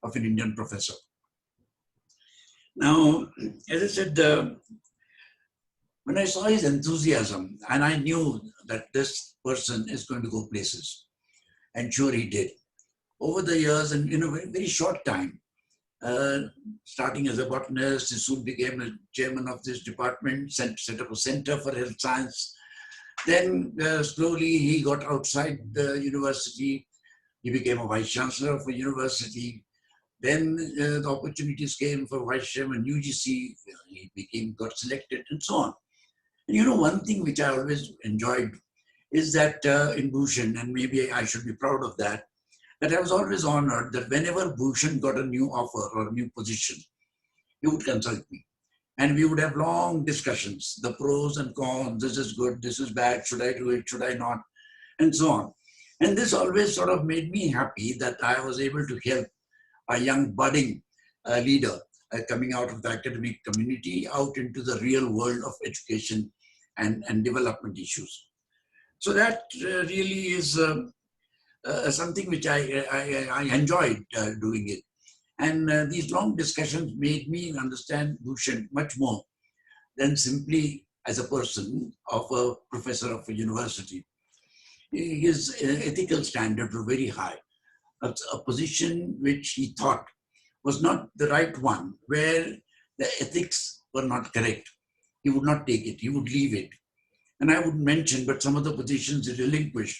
of an Indian professor. Now, as I said, when I saw his enthusiasm, and I knew that this person is going to go places, and sure he did. Over the years, and in a very, very short time, uh, starting as a botanist, he soon became a chairman of this department, set up a center for health science. Then slowly he got outside the university. He became a vice chancellor of a university. Then the opportunities came for vice chairman UGC. He got selected, and so on. And one thing which I always enjoyed is that in Bhushan, and maybe I should be proud of that, that I was always honored that whenever Bhushan got a new offer or a new position, he would consult me. And we would have long discussions, the pros and cons, this is good, this is bad, should I do it, should I not, and so on. And this always sort of made me happy that I was able to help a young budding leader coming out of the academic community out into the real world of education and development issues. So that really is something which I enjoyed doing it. And these long discussions made me understand Bhushan much more than simply as a person of a professor of a university. His ethical standards were very high. A position which he thought was not the right one, where the ethics were not correct. He would not take it, he would leave it. And I would mention, but some of the positions he relinquished,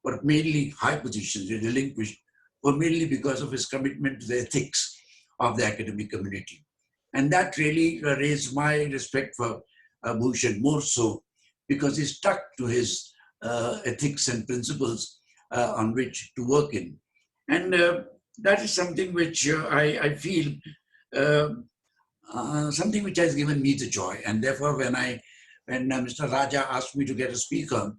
but mainly high positions he relinquished, were mainly because of his commitment to the ethics of the academic community. And that really raised my respect for Bhushan more so, because he stuck to his ethics and principles on which to work in. And that is something which I feel something which has given me the joy. And therefore, when Mr. Raja asked me to get a speaker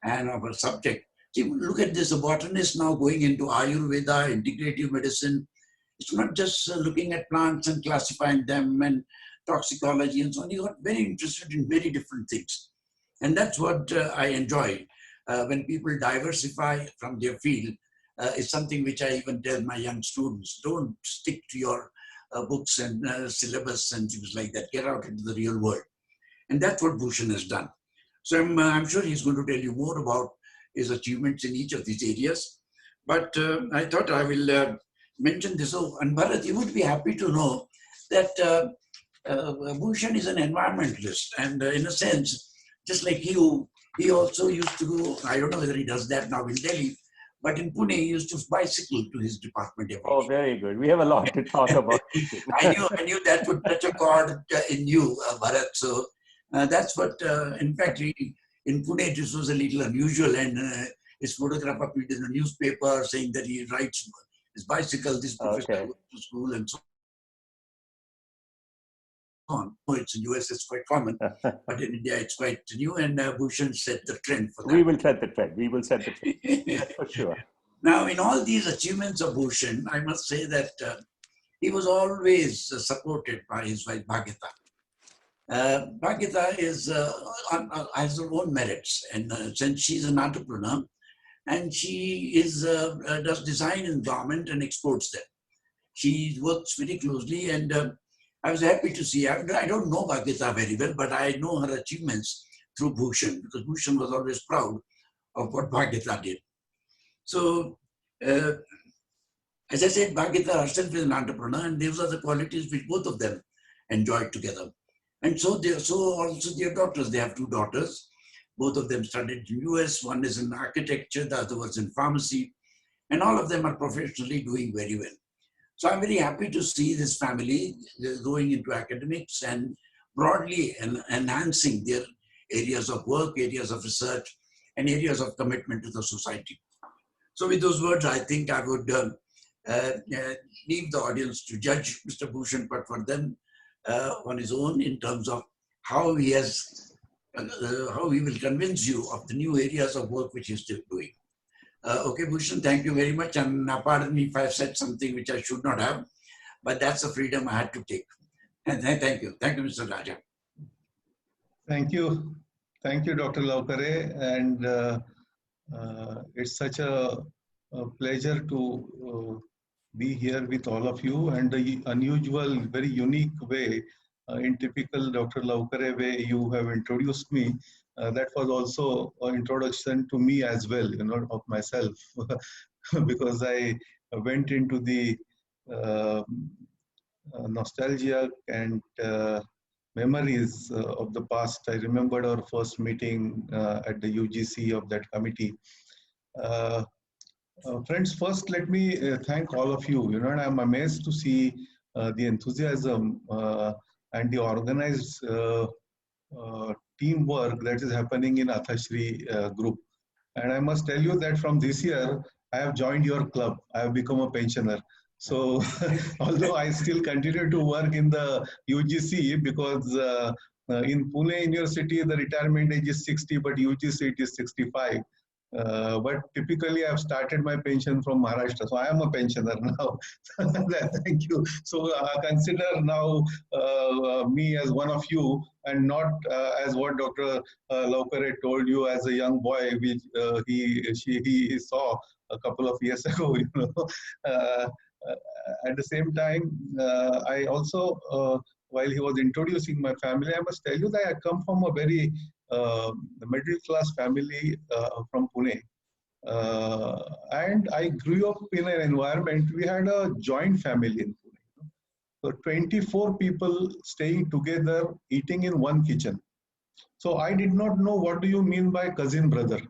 and of a subject, see, look at this, a botanist now going into Ayurveda, integrative medicine. It's not just looking at plants and classifying them and toxicology and so on. He got very interested in very different things. And that's what I enjoy. When people diversify from their field, it's something which I even tell my young students, don't stick to your books and syllabus and things like that. Get out into the real world. And that's what Bhushan has done. So I'm sure he's going to tell you more about his achievements in each of these areas. But I thought I will mention this. Oh, and Bharat, you would be happy to know that Bhushan is an environmentalist. And in a sense, just like you, he also used to go, I don't know whether he does that now in Delhi, but in Pune, he used to bicycle to his department every day. Very good. We have a lot to talk about. I knew that would touch a chord in you, Bharat. So that's what, in fact, in Pune, this was a little unusual. And his photograph appeared in the newspaper saying that he rides his bicycle, this professor goes to school and so on. It's in US, it's quite common, but in India, it's quite new. And Bhushan set the trend for that. We will set the trend. We will set the trend, for sure. Now, in all these achievements of Bhushan, I must say that he was always supported by his wife, Bhagita. Bhagita has her own merits, and since she's an entrepreneur, and she does design in garment and exports them. She works very closely, and I was happy to see. I don't know Bhagita very well, but I know her achievements through Bhushan, because Bhushan was always proud of what Bhagita did. So, as I said, Bhagita herself is an entrepreneur, and those are the qualities which both of them enjoyed together. And so also their daughters. They have two daughters. Both of them studied in US. One is in architecture, the other was in pharmacy. And all of them are professionally doing very well. So I'm very happy to see this family going into academics and broadly enhancing their areas of work, areas of research, and areas of commitment to the society. So with those words, I think I would leave the audience to judge Mr. Bhushan Patwardhan on his own in terms of how he will convince you of the new areas of work which he's still doing. Okay, Bhushan, thank you very much. And pardon me if I've said something which I should not have, but that's the freedom I had to take. And thank you. Thank you, Mr. Raja. Thank you. Thank you, Dr. Laukare. And it's such a pleasure to be here with all of you, and the unusual, very unique way, in typical Dr. Laukare way, you have introduced me. That was also an introduction to me as well, of myself, because I went into the uh, nostalgia and memories of the past. I remembered our first meeting at the UGC of that committee. Uh, Friends, first let me thank all of you. And I'm amazed to see the enthusiasm and the organized teamwork that is happening in Athashri group. And I must tell you that from this year, I have joined your club. I have become a pensioner. So, although I still continue to work in the UGC, because in Pune University, the retirement age is 60, but UGC it is 65. But typically, I've started my pension from Maharashtra, so I am a pensioner now. Thank you. So consider now me as one of you, and not as what Dr. Laukare told you as a young boy, which he saw a couple of years ago. Uh, at the same time, I also, while he was introducing my family, I must tell you that I come from a very middle class family from Pune. And I grew up in an environment, we had a joint family in Pune. So 24 people staying together, eating in one kitchen. So I did not know what do you mean by cousin brother.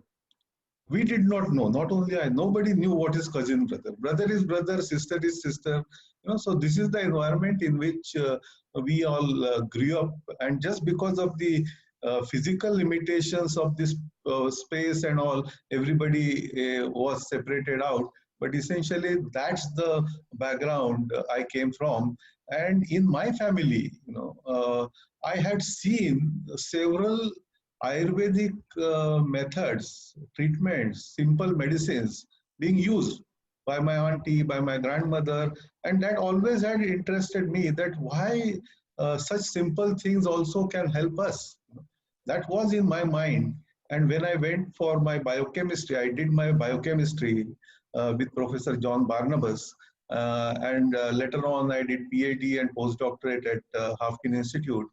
We did not know, not only I, nobody knew what is cousin brother. Brother is brother, sister is sister. So this is the environment in which we all grew up. And just because of the physical limitations of this space and all, everybody was separated out. But essentially, that's the background I came from. And in my family, I had seen several Ayurvedic methods, treatments, simple medicines being used by my auntie, by my grandmother, and that always had interested me, that why such simple things also can help us. That was in my mind. And when I went for my biochemistry, I did my biochemistry with Professor John Barnabas. And later on, I did PhD and postdoctorate at Hafkin Institute.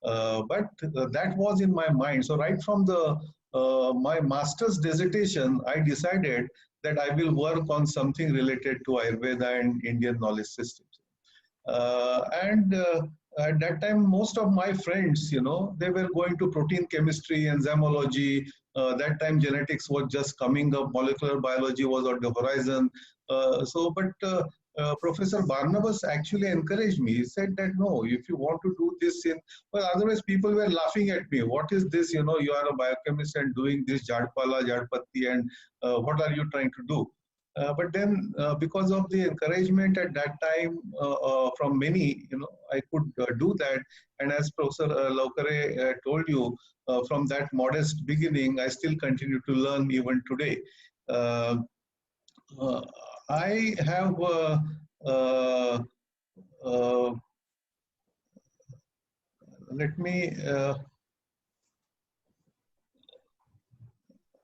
But that was in my mind. So right from the my master's dissertation, I decided that I will work on something related to Ayurveda and Indian knowledge systems. And at that time, most of my friends, they were going to protein chemistry, enzymology. That time, genetics was just coming up. Molecular biology was on the horizon. Professor Barnabas actually encouraged me. He said that, no, if you want to do this well, otherwise people were laughing at me. What is this? You are a biochemist and doing this Jadpala, Jadpatti, and what are you trying to do? But then, because of the encouragement at that time from many, I could do that. And as Professor Laukare told you, from that modest beginning, I still continue to learn even today. I have let me.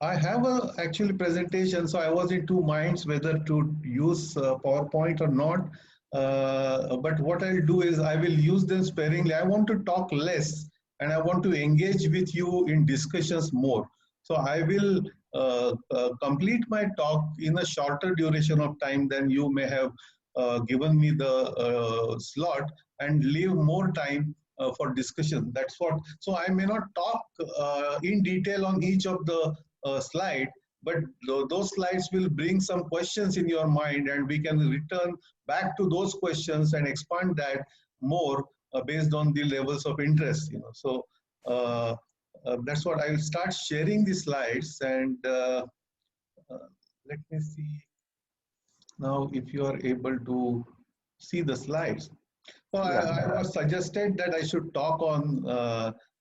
I have a actually presentation, so I was in two minds whether to use PowerPoint or not. But what I'll do is I will use them sparingly. I want to talk less, and I want to engage with you in discussions more. So I will complete my talk in a shorter duration of time than you may have given me the slot, and leave more time for discussion. That's what. So I may not talk in detail on each of the slide, but those slides will bring some questions in your mind, and we can return back to those questions and expand that more based on the levels of interest. So that's what I will start sharing the slides. And let me see now if you are able to see the slides. So I was suggested that I should talk on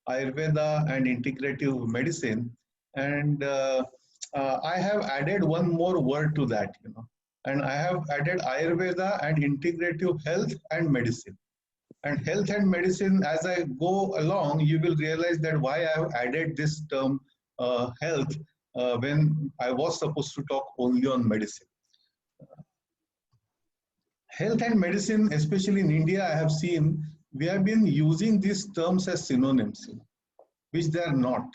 Ayurveda and integrative medicine. And I have added one more word to that, and I have added Ayurveda and integrative health and medicine. And health and medicine, as I go along, you will realize that why I have added this term health when I was supposed to talk only on medicine. health and medicine, especially in India, I have seen we have been using these terms as synonyms, which they are not.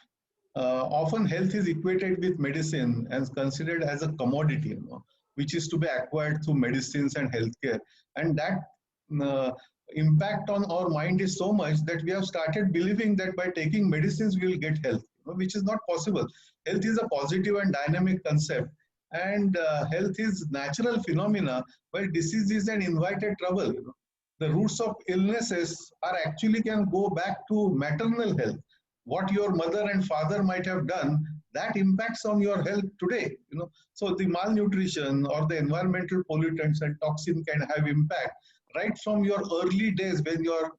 Often health is equated with medicine and considered as a commodity, which is to be acquired through medicines and healthcare. And that uh, impact on our mind is so much that we have started believing that by taking medicines we will get health, which is not possible. Health is a positive and dynamic concept, and health is natural phenomena, while disease is an invited trouble. The roots of illnesses are actually can go back to maternal health. What your mother and father might have done, that impacts on your health today. So the malnutrition or the environmental pollutants and toxin can have impact right from your early days when you're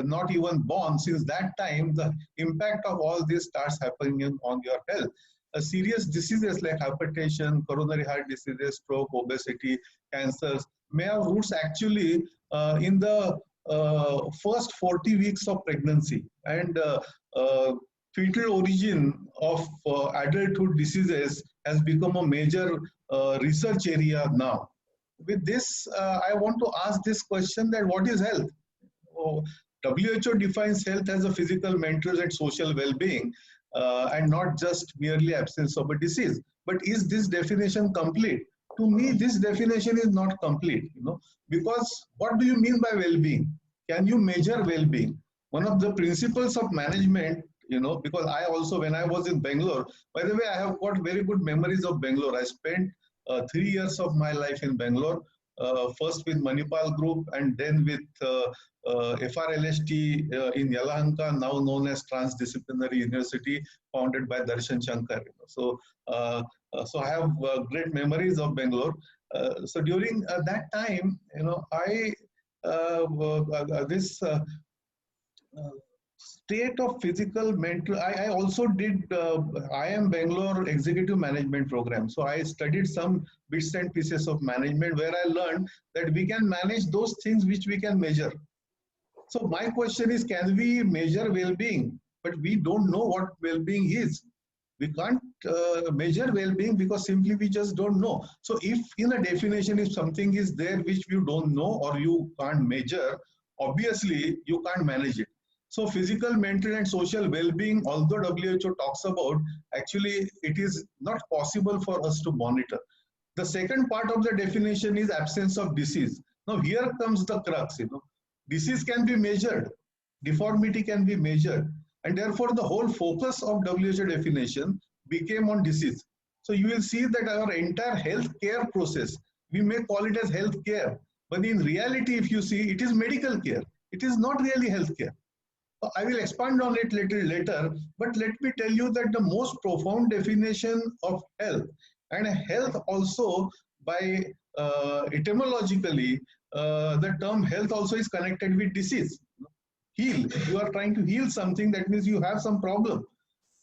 not even born. Since that time, the impact of all this starts happening on your health. Serious diseases like hypertension, coronary heart diseases, stroke, obesity, cancers may have roots actually in the first 40 weeks of pregnancy, and fetal origin of adulthood diseases has become a major research area now. With this, I want to ask this question, that what is health? Oh, WHO defines health as a physical, mental, and social well-being, and not just merely absence of a disease. But is this definition complete? To me, this definition is not complete, because what do you mean by well-being? Can you measure well-being? One of the principles of management, because I also, when I was in Bangalore, by the way, I have got very good memories of Bangalore. I spent 3 years of my life in Bangalore, first with Manipal Group and then with FRLST in Yelahanka, now known as Transdisciplinary University, founded by Darshan Shankar. So I have great memories of Bangalore. So during that time, I this state of physical, mental, I also did IIM Bangalore Executive Management Program. So I studied some bits and pieces of management where I learned that we can manage those things which we can measure. So my question is, can we measure well-being? But we don't know what well-being is. We can't measure well-being because simply we just don't know. So if in a definition, if something is there which you don't know or you can't measure, obviously you can't manage it. So physical, mental, and social well-being, although WHO talks about, actually it is not possible for us to monitor. The second part of the definition is absence of disease. Now here comes the crux, disease can be measured, deformity can be measured, and therefore the whole focus of WHO definition became on disease. So you will see that our entire healthcare process, we may call it as healthcare, but in reality, if you see, it is medical care. It is not really healthcare. I will expand on it little later, but let me tell you that the most profound definition of health, and health also by etymologically, the term health also is connected with disease. Heal, you are trying to heal something, that means you have some problem.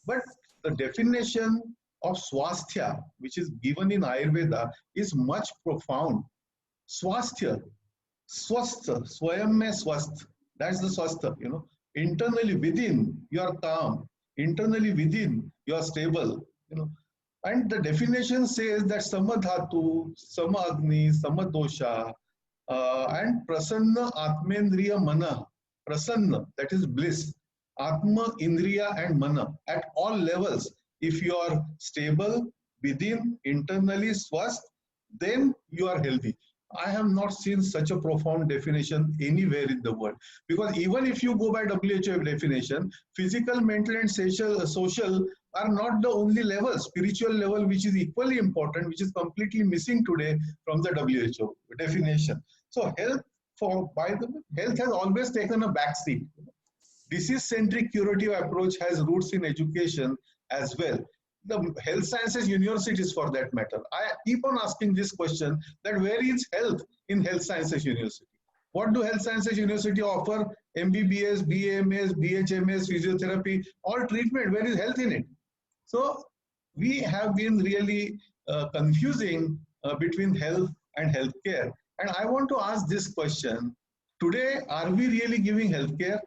But the definition of swasthya, which is given in Ayurveda, is much profound. Swasthya, swastha, swayam mein swasth, that's the swastha, Internally within, you are calm. Internally within, you are stable. And the definition says that samadhatu, samagni, samadosha, and prasanna atmendriya mana. Prasanna, that is bliss. Atma, indriya, and mana. At all levels, if you are stable within, internally swast, then you are healthy. I have not seen such a profound definition anywhere in the world. Because even if you go by WHO definition, physical, mental, and social are not the only level. Spiritual level, which is equally important, which is completely missing today from the WHO definition. So health, health has always taken a backseat. Disease-centric curative approach has roots in education as well. The health sciences universities, for that matter. I keep on asking this question, that where is health in health sciences university? What do health sciences university offer? MBBS, BAMS, BHMS, physiotherapy, all treatment. Where is health in it? So we have been really confusing between health and healthcare. And I want to ask this question. Today, are we really giving healthcare?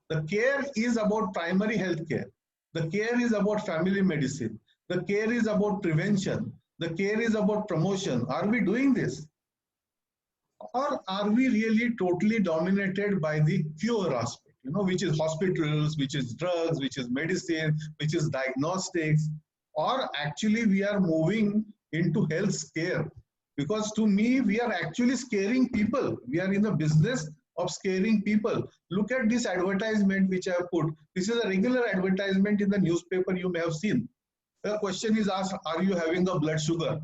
The care is about primary healthcare. The care is about family medicine. The care is about prevention. The care is about promotion. Are we doing this? Or are we really totally dominated by the cure aspect, which is hospitals, which is drugs, which is medicine, which is diagnostics, or actually we are moving into health scare? Because to me, we are actually scaring people. We are in the business of scaring people. Look at this advertisement which I have put. This is a regular advertisement in the newspaper you may have seen. The question is asked, are you having a blood sugar?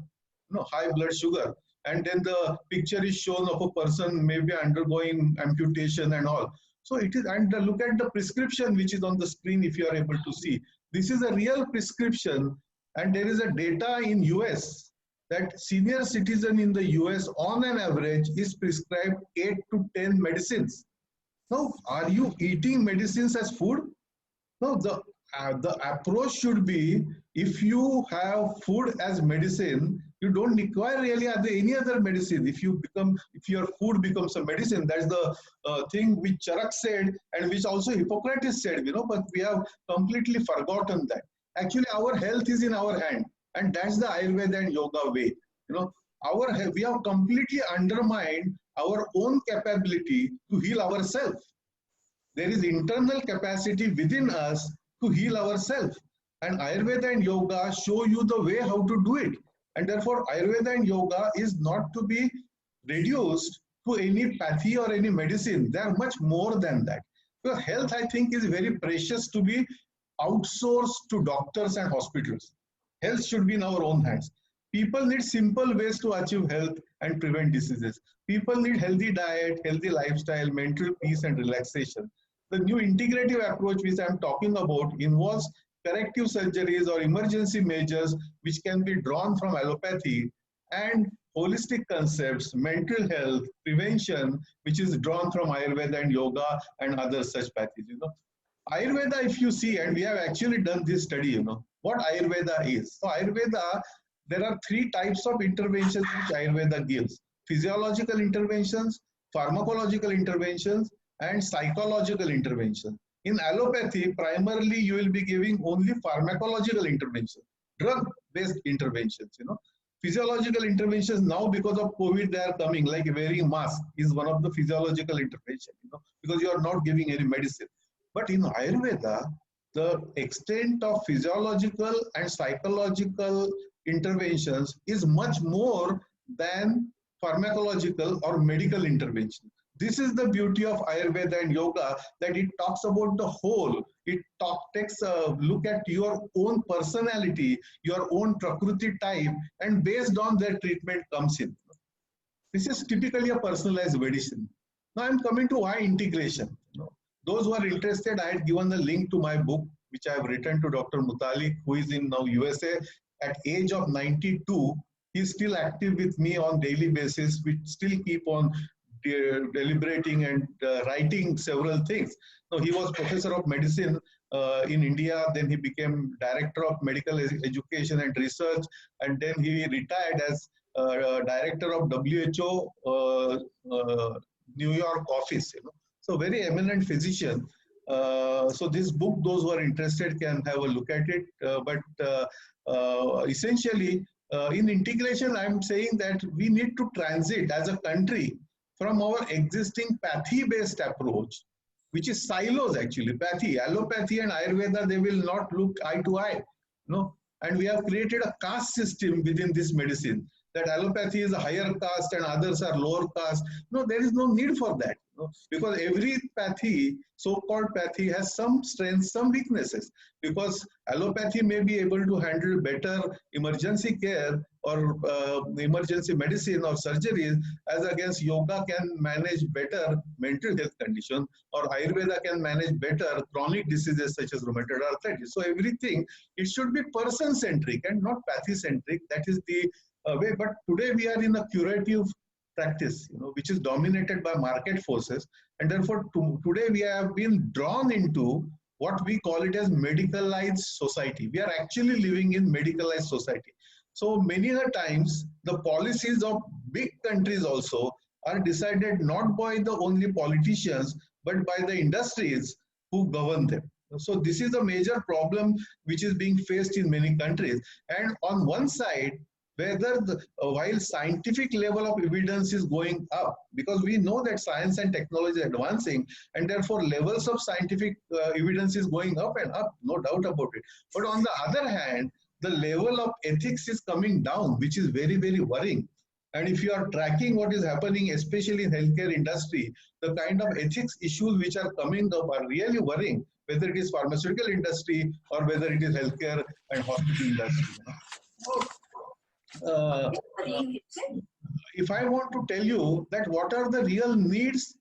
High blood sugar. And then the picture is shown of a person maybe undergoing amputation and all. So it is, and look at the prescription which is on the screen if you are able to see. This is a real prescription, and there is a data in US that senior citizen in the US on an average is prescribed 8 to 10 medicines. Now, are you eating medicines as food? No, the approach should be, if you have food as medicine, you don't require really any other medicine. If your food becomes a medicine, that's the thing which Charak said and which also Hippocrates said, but we have completely forgotten that. Actually, our health is in our hand, and that's the Ayurveda and Yoga way. We have completely undermined our own capability to heal ourselves. There is internal capacity within us to heal ourselves. And Ayurveda and Yoga show you the way how to do it. And therefore, Ayurveda and Yoga is not to be reduced to any pathy or any medicine. They are much more than that. So health, I think, is very precious to be outsourced to doctors and hospitals. Health should be in our own hands. People need simple ways to achieve health and prevent diseases. People need healthy diet, healthy lifestyle, mental peace and relaxation. The new integrative approach which I am talking about involves corrective surgeries or emergency measures which can be drawn from allopathy, and holistic concepts, mental health, prevention, which is drawn from Ayurveda and Yoga and other such pathies. Ayurveda, if you see, and we have actually done this study, what Ayurveda is. So Ayurveda, there are 3 types of interventions which Ayurveda gives: physiological interventions, pharmacological interventions, and psychological intervention. In allopathy, primarily you will be giving only pharmacological intervention, drug-based interventions. Physiological interventions now, because of COVID, they are coming, like wearing mask is one of the physiological intervention, because you are not giving any medicine. But in Ayurveda, the extent of physiological and psychological interventions is much more than pharmacological or medical intervention. This is the beauty of Ayurveda and Yoga, that it talks about the whole. It takes a look at your own personality, your own Prakriti type, and based on that treatment comes in. This is typically a personalized medicine. Now I'm coming to why integration. Those who are interested, I had given a link to my book, which I have written to Dr. Mutalik, who is in now USA. At age of 92, he is still active with me on daily basis. We still keep on deliberating and writing several things. So he was professor of medicine in India, then he became director of medical education and research, and then he retired as director of WHO New York office. So very eminent physician. So this book, those who are interested can have a look at it. But essentially, in integration, I'm saying that we need to transit as a country from our existing pathy-based approach, which is silos actually. Pathy, allopathy and Ayurveda, they will not look eye to eye. And we have created a caste system within this medicine, that allopathy is a higher caste and others are lower caste. No, there is no need for that. Because every pathy, so-called pathy, has some strengths, some weaknesses. Because allopathy may be able to handle better emergency care or emergency medicine or surgeries, as against yoga can manage better mental health condition, or Ayurveda can manage better chronic diseases such as rheumatoid arthritis. So everything, it should be person-centric and not pathy-centric. That is the way. But today we are in a curative practice, which is dominated by market forces, and therefore today we have been drawn into what we call it as medicalized society. We are actually living in medicalized society. So many a times the policies of big countries also are decided not by the only politicians, but by the industries who govern them. So this is a major problem which is being faced in many countries. And on one side, whether while scientific level of evidence is going up, because we know that science and technology is advancing, and therefore levels of scientific evidence is going up and up, no doubt about it. But on the other hand, the level of ethics is coming down, which is very, very worrying. And if you are tracking what is happening, especially in healthcare industry, the kind of ethics issues which are coming up are really worrying, whether it is pharmaceutical industry or whether it is healthcare and hospital industry. So, if I want to tell you that what are the real needs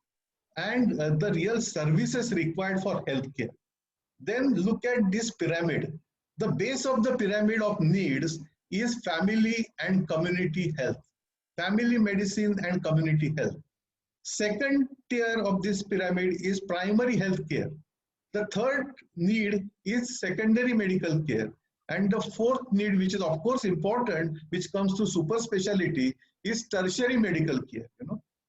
and the real services required for healthcare, then look at this pyramid. The base of the pyramid of needs is family and community health, family medicine and community health. Second tier of this pyramid is primary health care. The third need is secondary medical care. And the fourth need, which is of course important, which comes to super specialty, is tertiary medical care.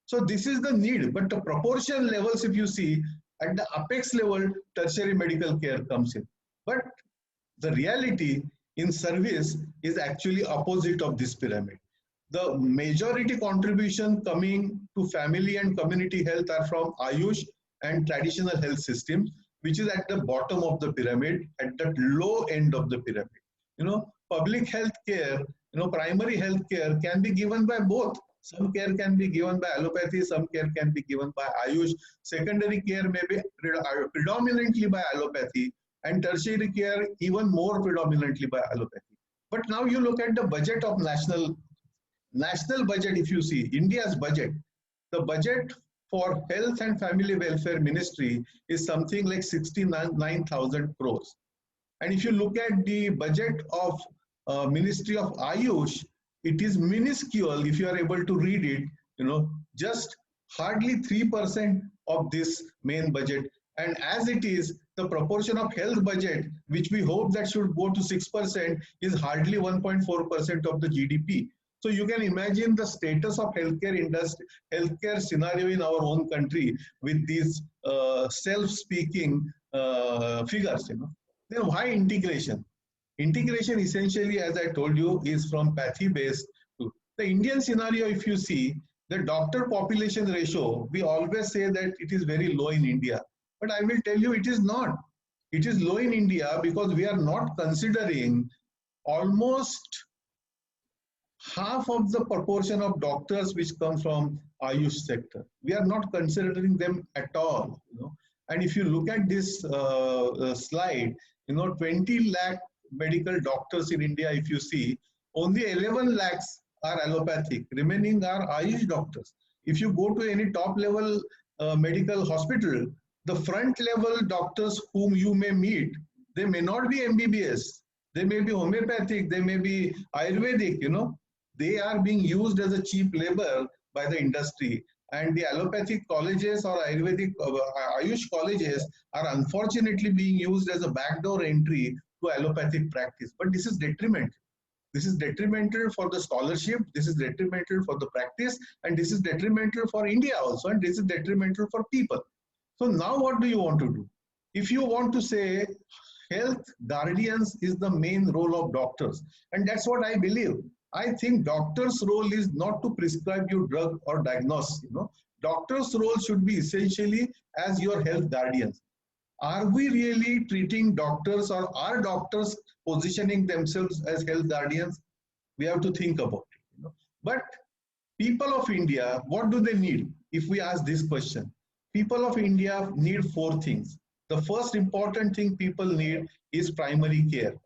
So this is the need, but the proportion levels, if you see, at the apex level, tertiary medical care comes in. But the reality in service is actually opposite of this pyramid. The majority contribution coming to family and community health are from Ayush and traditional health systems, which is at the bottom of the pyramid, at the low end of the pyramid. Public health care, primary health care can be given by both. Some care can be given by allopathy, some care can be given by Ayush. Secondary care may be predominantly by allopathy, and tertiary care even more predominantly by allopathy. But now you look at the budget of national budget. If you see India's budget, the budget for health and family welfare ministry is something like 69,000 crores. And if you look at the budget of Ministry of Ayush, it is minuscule. If you are able to read it, just hardly 3% of this main budget. And as it is, the proportion of health budget, which we hope that should go to 6%, is hardly 1.4% of the GDP. So you can imagine the status of healthcare industry, healthcare scenario in our own country with these self-speaking figures. Then why integration? Integration essentially, as I told you, is from pathy-based to the Indian scenario. If you see the doctor population ratio, we always say that it is very low in India. But I will tell you it is not. It is low in India because we are not considering almost half of the proportion of doctors which come from Ayush sector. We are not considering them at all. And if you look at this slide, 20 lakh medical doctors in India, if you see, only 11 lakhs are allopathic, remaining are Ayush doctors. If you go to any top level medical hospital, the front level doctors whom you may meet, they may not be MBBS, they may be homeopathic, they may be Ayurvedic, they are being used as a cheap labor by the industry. And the allopathic colleges or Ayurvedic Ayush colleges are unfortunately being used as a backdoor entry to allopathic practice. But this is detrimental. This is detrimental for the scholarship, this is detrimental for the practice, and this is detrimental for India also, and this is detrimental for people. So now what do you want to do? If you want to say health guardians is the main role of doctors, and that's what I believe. I think doctor's role is not to prescribe you drug or diagnose. Doctor's role should be essentially as your health guardians. Are we really treating doctors, or are doctors positioning themselves as health guardians? We have to think about it. But people of India, what do they need? If we ask this question, people of India need 4 things. The first important thing people need is primary care.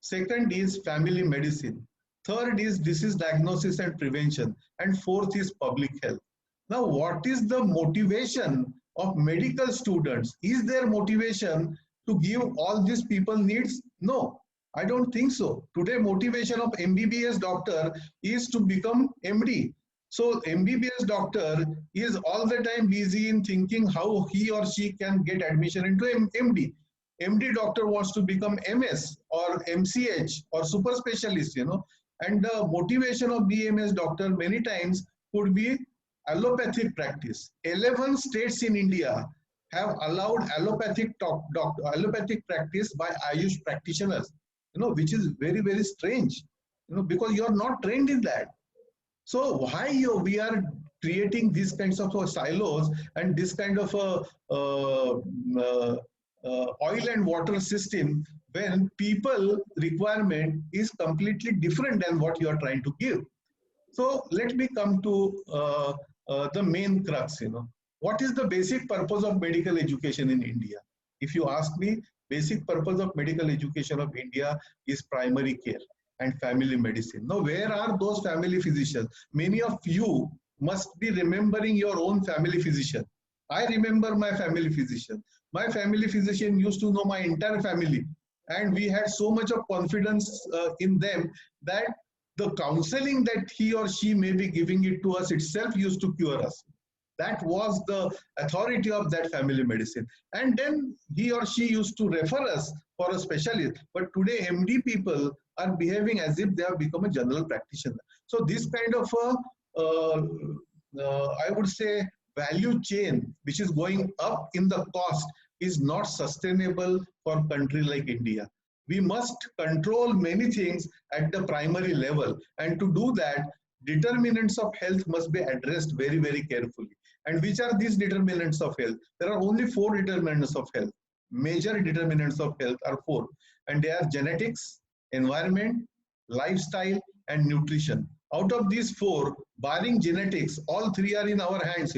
Second is family medicine. Third is disease diagnosis and prevention. And fourth is public health. Now, what is the motivation of medical students? Is there motivation to give all these people needs? No, I don't think so. Today, motivation of MBBS doctor is to become MD. So MBBS doctor is all the time busy in thinking how he or she can get admission into MD. MD doctor wants to become MS or MCH or super specialist, and the motivation of BMS doctor many times could be allopathic practice. 11 states in India have allowed allopathic practice by Ayush practitioners, which is very, very strange. because you're not trained in that. So why we are creating these kinds of silos and this kind of oil and water system when people requirement is completely different than what you are trying to give. So let me come to the main crux. What is the basic purpose of medical education in India? If you ask me, basic purpose of medical education of India is primary care and family medicine. Now, where are those family physicians? Many of you must be remembering your own family physician. I remember my family physician. My family physician used to know my entire family, and we had so much of confidence in them that the counseling that he or she may be giving it to us itself used to cure us. That was the authority of that family medicine. And then he or she used to refer us for a specialist. But today, MD people are behaving as if they have become a general practitioner. So this kind of I would say, value chain, which is going up in the cost, is not sustainable for a country like India. We must control many things at the primary level. And to do that, determinants of health must be addressed very, very carefully. And which are these determinants of health? There are only 4 determinants of health. Major determinants of health are 4. And they are genetics, environment, lifestyle, and nutrition. Out of these 4, barring genetics, all 3 are in our hands,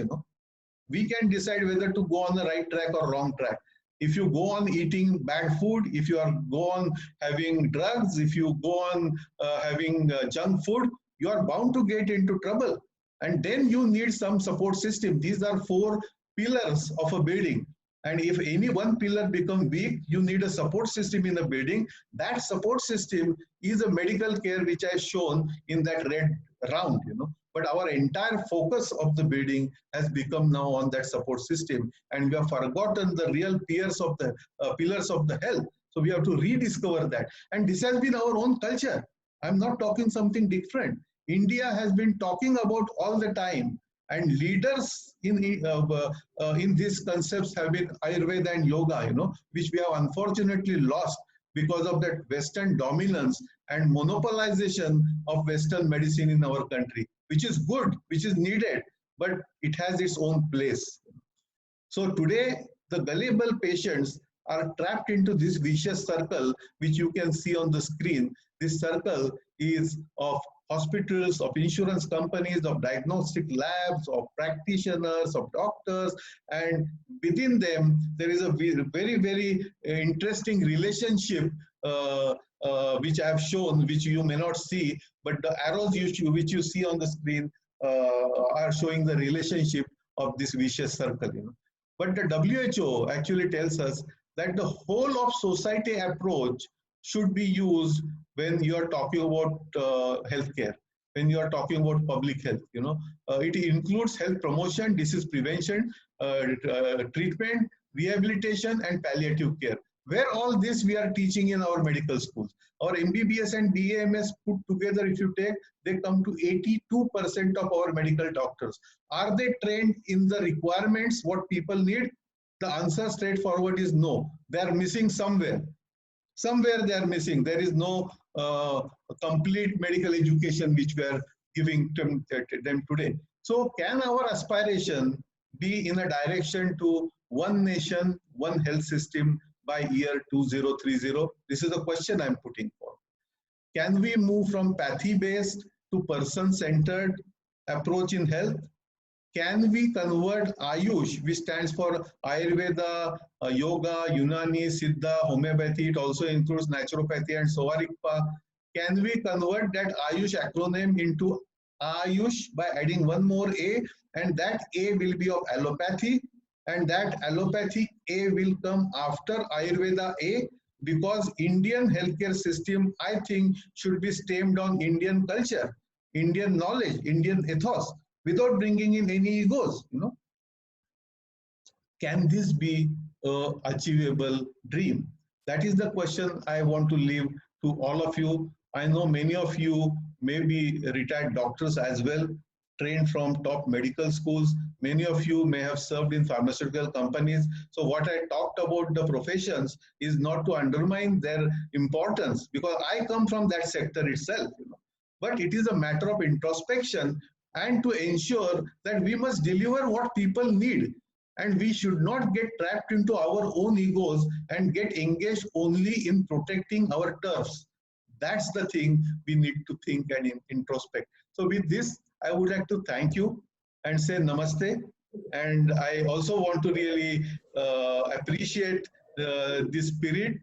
We can decide whether to go on the right track or wrong track. If you go on eating bad food, if you go on having drugs, if you go on having junk food, you are bound to get into trouble. And then you need some support system. These are 4 pillars of a building. And if any one pillar becomes weak, you need a support system in the building. That support system is a medical care, which I have shown in that red round, But our entire focus of the building has become now on that support system. And we have forgotten the real pillars of the health. So we have to rediscover that. And this has been our own culture. I'm not talking something different. India has been talking about all the time. And leaders in these concepts have been Ayurveda and yoga, which we have unfortunately lost because of that Western dominance and monopolization of Western medicine in our country, which is good, which is needed, but it has its own place. So today, the gullible patients are trapped into this vicious circle, which you can see on the screen. This circle is of hospitals, of insurance companies, of diagnostic labs, of practitioners, of doctors, and within them, there is a very, very interesting relationship which I have shown, which you may not see, but the arrows which you see on the screen are showing the relationship of this vicious circle. But the WHO actually tells us that the whole of society approach should be used when you are talking about healthcare, when you are talking about public health. It includes health promotion, disease prevention, treatment, rehabilitation, and palliative care. Where all this we are teaching in our medical schools. Our MBBS and DAMS put together, if you take, they come to 82% of our medical doctors. Are they trained in the requirements, what people need? The answer straightforward is no. They are missing somewhere. Somewhere they are missing. There is no complete medical education which we are giving them today. So can our aspiration be in a direction to one nation, one health system by year 2030? This is the question I'm putting for. Can we move from pathy-based to person-centered approach in health? Can we convert Ayush, which stands for Ayurveda, Yoga, Unani, Siddha, Homeopathy? It also includes naturopathy and Sovarikpa. Can we convert that Ayush acronym into Ayush by adding one more A, and that A will be of allopathy, and that allopathy A will come after Ayurveda A, because Indian healthcare system, I think, should be stemmed on Indian culture, Indian knowledge, Indian ethos, without bringing in any egos. Can this be an achievable dream? That is the question I want to leave to all of you. I know many of you may be retired doctors as well, trained from top medical schools. Many of you may have served in pharmaceutical companies. So what I talked about the professions is not to undermine their importance, because I come from that sector itself. but it is a matter of introspection and to ensure that we must deliver what people need. And we should not get trapped into our own egos and get engaged only in protecting our turfs. That's the thing we need to think and introspect. So with this, I would like to thank you and say namaste. And I also want to really appreciate the spirit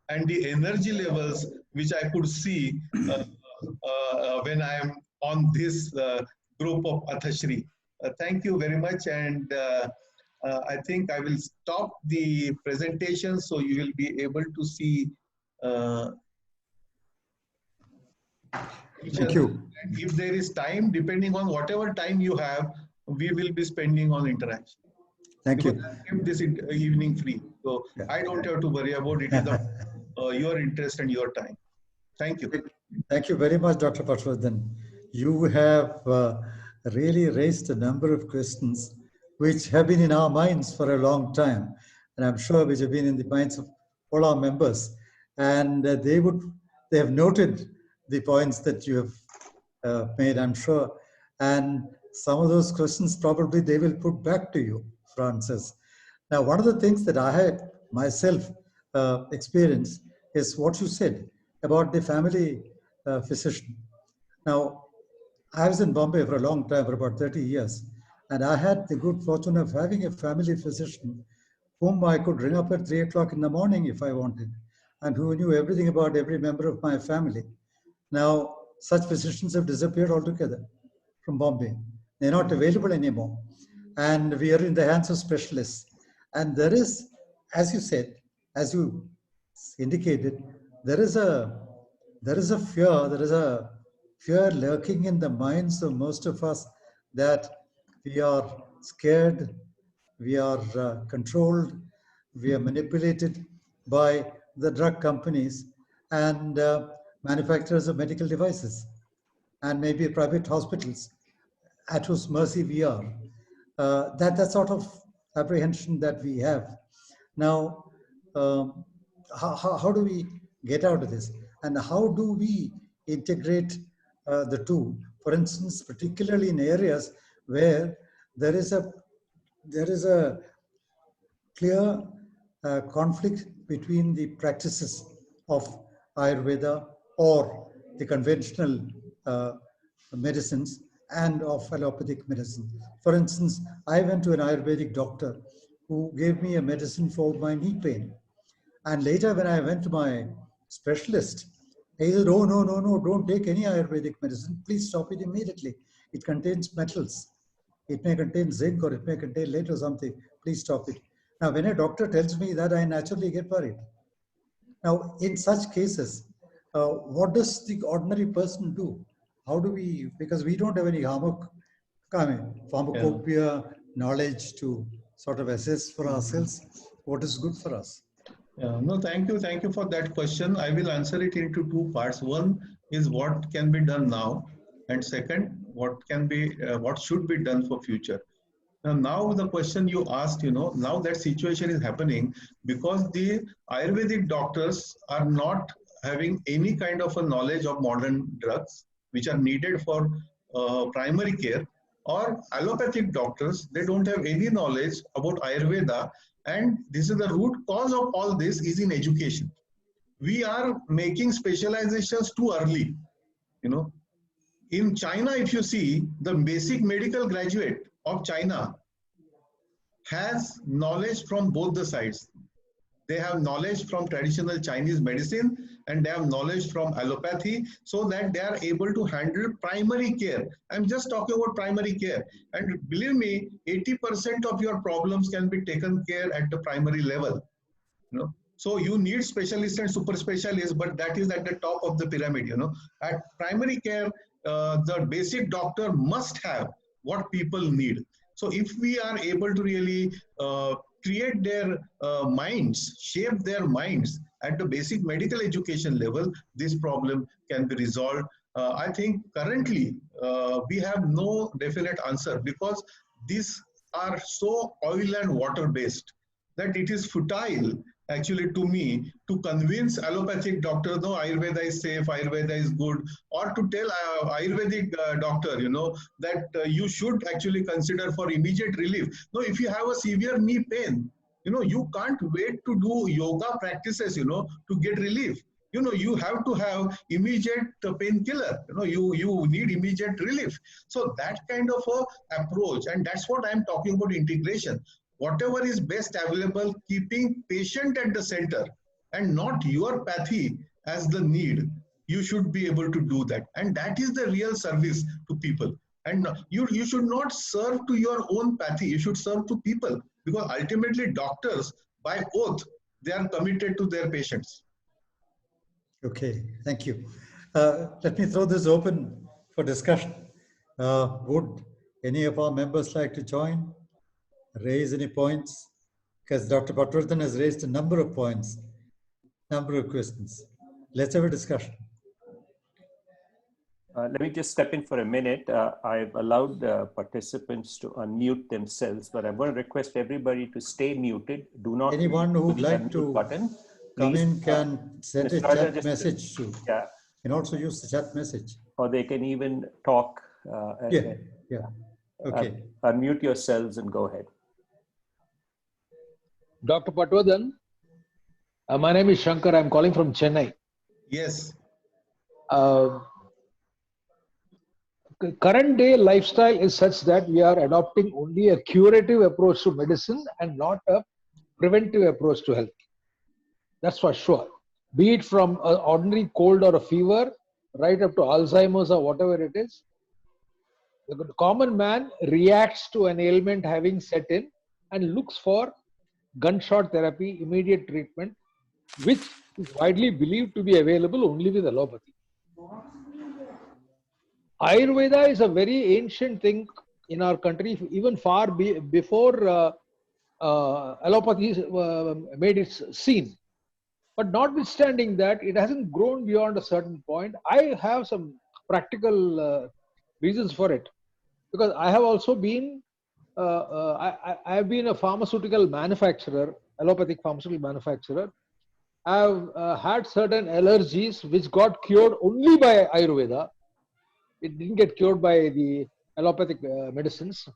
and the energy levels which I could see when I am on this group of Athashri. Thank you very much, and I think I will stop the presentation so you will be able to see each Thank other. you. And if there is time, depending on whatever time you have, we will be spending on interaction. Thank Because you. I kept this evening free, so Yeah. I don't have to worry about it. Is your interest and your time. Thank you. Thank you very much, Dr. Patwardhan. You have really raised a number of questions which have been in our minds for a long time, and I'm sure which have been in the minds of all our members. And they have noted the points that you have made, I'm sure. And some of those questions probably they will put back to you for answers. Now, one of the things that I had myself experienced is what you said about the family physician. Now, I was in Bombay for a long time, for about 30 years, and I had the good fortune of having a family physician whom I could ring up at 3 o'clock in the morning if I wanted, and who knew everything about every member of my family. Now, such physicians have disappeared altogether from Bombay. They're not available anymore. And we are in the hands of specialists. And there is, as you said, as you indicated, there is a fear lurking in the minds of most of us that we are scared, we are controlled, we are manipulated by the drug companies and manufacturers of medical devices, and maybe private hospitals at whose mercy we are. That sort of apprehension that we have. Now, how do we get out of this? And how do we integrate the two? For instance, particularly in areas where there is a clear conflict between the practices of Ayurveda or the conventional medicines and of allopathic medicine. For instance, I went to an Ayurvedic doctor who gave me a medicine for my knee pain. And later when I went to my specialist, he said, oh, no, don't take any Ayurvedic medicine. Please stop it immediately. It contains metals. It may contain zinc or it may contain lead or something. Please stop it. Now, when a doctor tells me that, I naturally get worried. Now, in such cases, what does the ordinary person do? How do we, because we don't have any pharmacopoeia knowledge to sort of assess for ourselves what is good for us. No, thank you for that question. I will answer it into two parts. One is what can be done now, and second, what should be done for future. Now the question you asked, now that situation is happening because the Ayurvedic doctors are not having any kind of a knowledge of modern drugs which are needed for primary care, or allopathic doctors, they don't have any knowledge about Ayurveda, and this is the root cause of all this is in education. We are making specializations too early. In China, if you see, the basic medical graduate of China has knowledge from both the sides. They have knowledge from traditional Chinese medicine and they have knowledge from allopathy, so that they are able to handle primary care. I'm just talking about primary care. And believe me, 80% of your problems can be taken care at the primary level. So you need specialists and super specialists, but that is at the top of the pyramid. At primary care, the basic doctor must have what people need. So if we are able to really create their minds, shape their minds at the basic medical education level, this problem can be resolved. I think currently we have no definite answer because these are so oil and water based that it is futile actually to me to convince allopathic doctor, no, Ayurveda is safe, Ayurveda is good, or to tell Ayurvedic doctor, that you should actually consider for immediate relief. No, if you have a severe knee pain, you can't wait to do yoga practices, to get relief. You have to have immediate painkiller. You need immediate relief. So that kind of a approach, and that's what I'm talking about integration. Whatever is best available, keeping patient at the center and not your pathy as the need. You should be able to do that, and that is the real service to people. And you should not serve to your own pathy. You should serve to people, because ultimately doctors, by oath, they are committed to their patients. Okay, thank you. Let me throw this open for discussion. Would any of our members like to join, raise any points? Because Dr. Patwardhan has raised a number of points, number of questions. Let's have a discussion. Let me just step in for a minute. I've allowed participants to unmute themselves, but I'm going to request everybody to stay muted. Do not. Anyone who would like to button. come Please, in can send a Mr. Raja, chat just message to, yeah, and also use the chat message. or they can even talk. Yeah. Okay. Unmute yourselves and go ahead. Dr. Patwardhan, my name is Shankar. I'm calling from Chennai. Yes. Current day lifestyle is such that we are adopting only a curative approach to medicine and not a preventive approach to health. That's for sure. Be it from an ordinary cold or a fever, right up to Alzheimer's or whatever it is. The common man reacts to an ailment having set in and looks for gunshot therapy, immediate treatment, which is widely believed to be available only with allopathy. Ayurveda is a very ancient thing in our country, even far before allopathy made its scene. But notwithstanding that, it hasn't grown beyond a certain point. I have some practical reasons for it, because I have also been, I have been a pharmaceutical manufacturer, allopathic pharmaceutical manufacturer. I have had certain allergies which got cured only by Ayurveda. It didn't get cured by the allopathic medicines.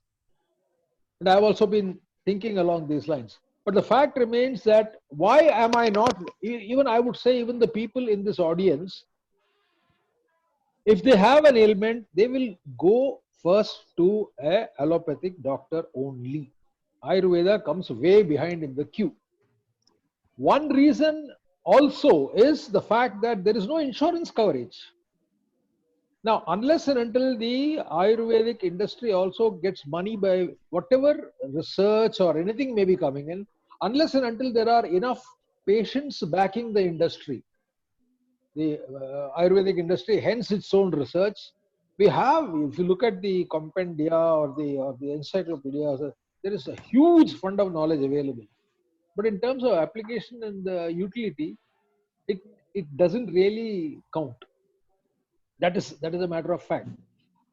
And I've also been thinking along these lines. But the fact remains that why am I not, even I would say, even the people in this audience, if they have an ailment, they will go first to an allopathic doctor only. Ayurveda comes way behind in the queue. One reason also is the fact that there is no insurance coverage. Now, unless and until the Ayurvedic industry also gets money by whatever research or anything may be coming in, unless and until there are enough patients backing the industry, the Ayurvedic industry, hence its own research, we have, if you look at the compendia or the encyclopedia, there is a huge fund of knowledge available. But in terms of application and utility, it doesn't really count. That is a matter of fact.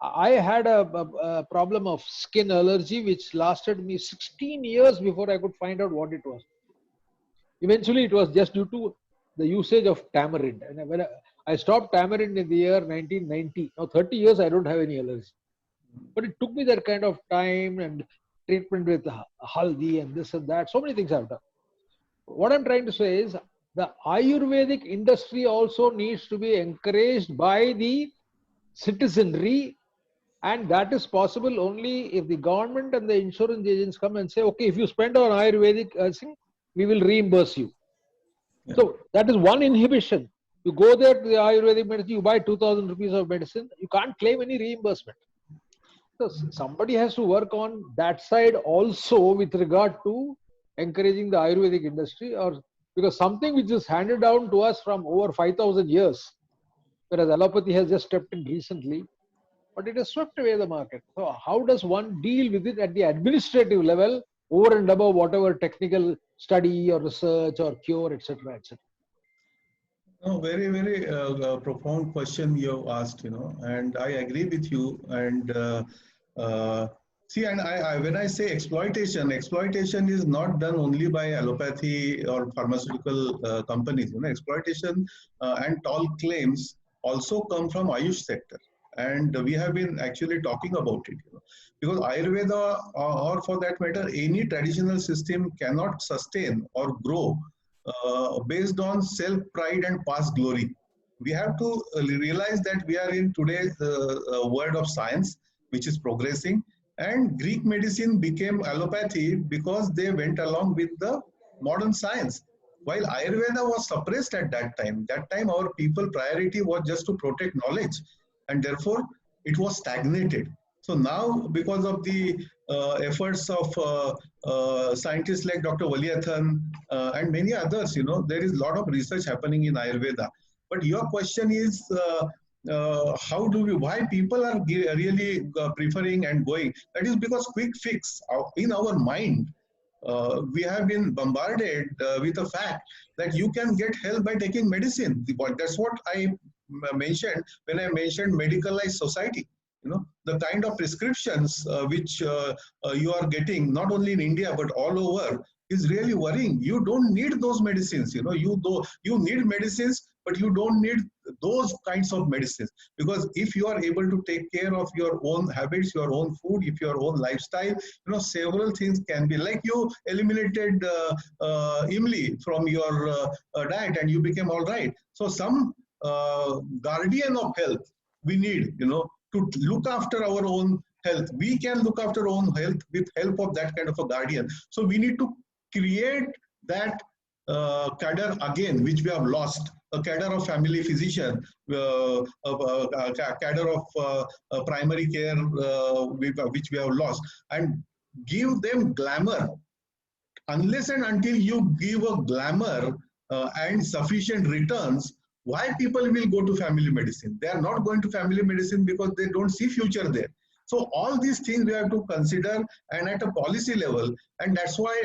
I had a problem of skin allergy which lasted me 16 years before I could find out what it was. Eventually, it was just due to the usage of tamarind. And when I stopped tamarind in the year 1990. Now 30 years I don't have any allergy. But it took me that kind of time and treatment with haldi and this and that. So many things I've done. What I'm trying to say is, the Ayurvedic industry also needs to be encouraged by the citizenry, and that is possible only if the government and the insurance agents come and say, okay, if you spend on Ayurvedic thing, we will reimburse you. Yeah. So that is one inhibition. You go there to the Ayurvedic medicine, you buy 2,000 rupees of medicine, you can't claim any reimbursement. So somebody has to work on that side also with regard to encouraging the Ayurvedic industry, or because something which is handed down to us from over 5,000 years, whereas allopathy has just stepped in recently, but it has swept away the market. So how does one deal with it at the administrative level, over and above whatever technical study or research or cure, etc., etc.? No, very, very profound question you asked, and I agree with you. And See, and when I say exploitation, exploitation is not done only by allopathy or pharmaceutical companies. You know, exploitation and tall claims also come from Ayush sector, and we have been actually talking about it. You know, because Ayurveda, or for that matter, any traditional system cannot sustain or grow based on self pride and past glory. We have to realize that we are in today's world of science, which is progressing, and Greek medicine became allopathy because they went along with the modern science. While Ayurveda was suppressed at that time our people priority was just to protect knowledge, and therefore it was stagnated. So now, because of the efforts of scientists like Dr. Valiathan and many others, you know, there is a lot of research happening in Ayurveda. But your question is, why people are really preferring and going? That is because quick fix in our mind. We have been bombarded with the fact that you can get help by taking medicine. That's what I mentioned when I mentioned medicalized society. You know, the kind of prescriptions which you are getting not only in India but all over is really worrying. You don't need those medicines. You know, you need medicines, but you don't need those kinds of medicines, because if you are able to take care of your own habits, your own food, if your own lifestyle, you know, several things can be like you eliminated imli from your diet and you became all right. So some guardian of health we need, you know, to look after our own health. We can look after our own health with help of that kind of a guardian. So we need to create that cadre again, which we have lost. A cadre of family physician, a cadre of primary care, which we have lost, and give them glamour. Unless and until you give a glamour and sufficient returns, why people will go to family medicine? They are not going to family medicine because they don't see future there. So all these things we have to consider, and at a policy level, and that's why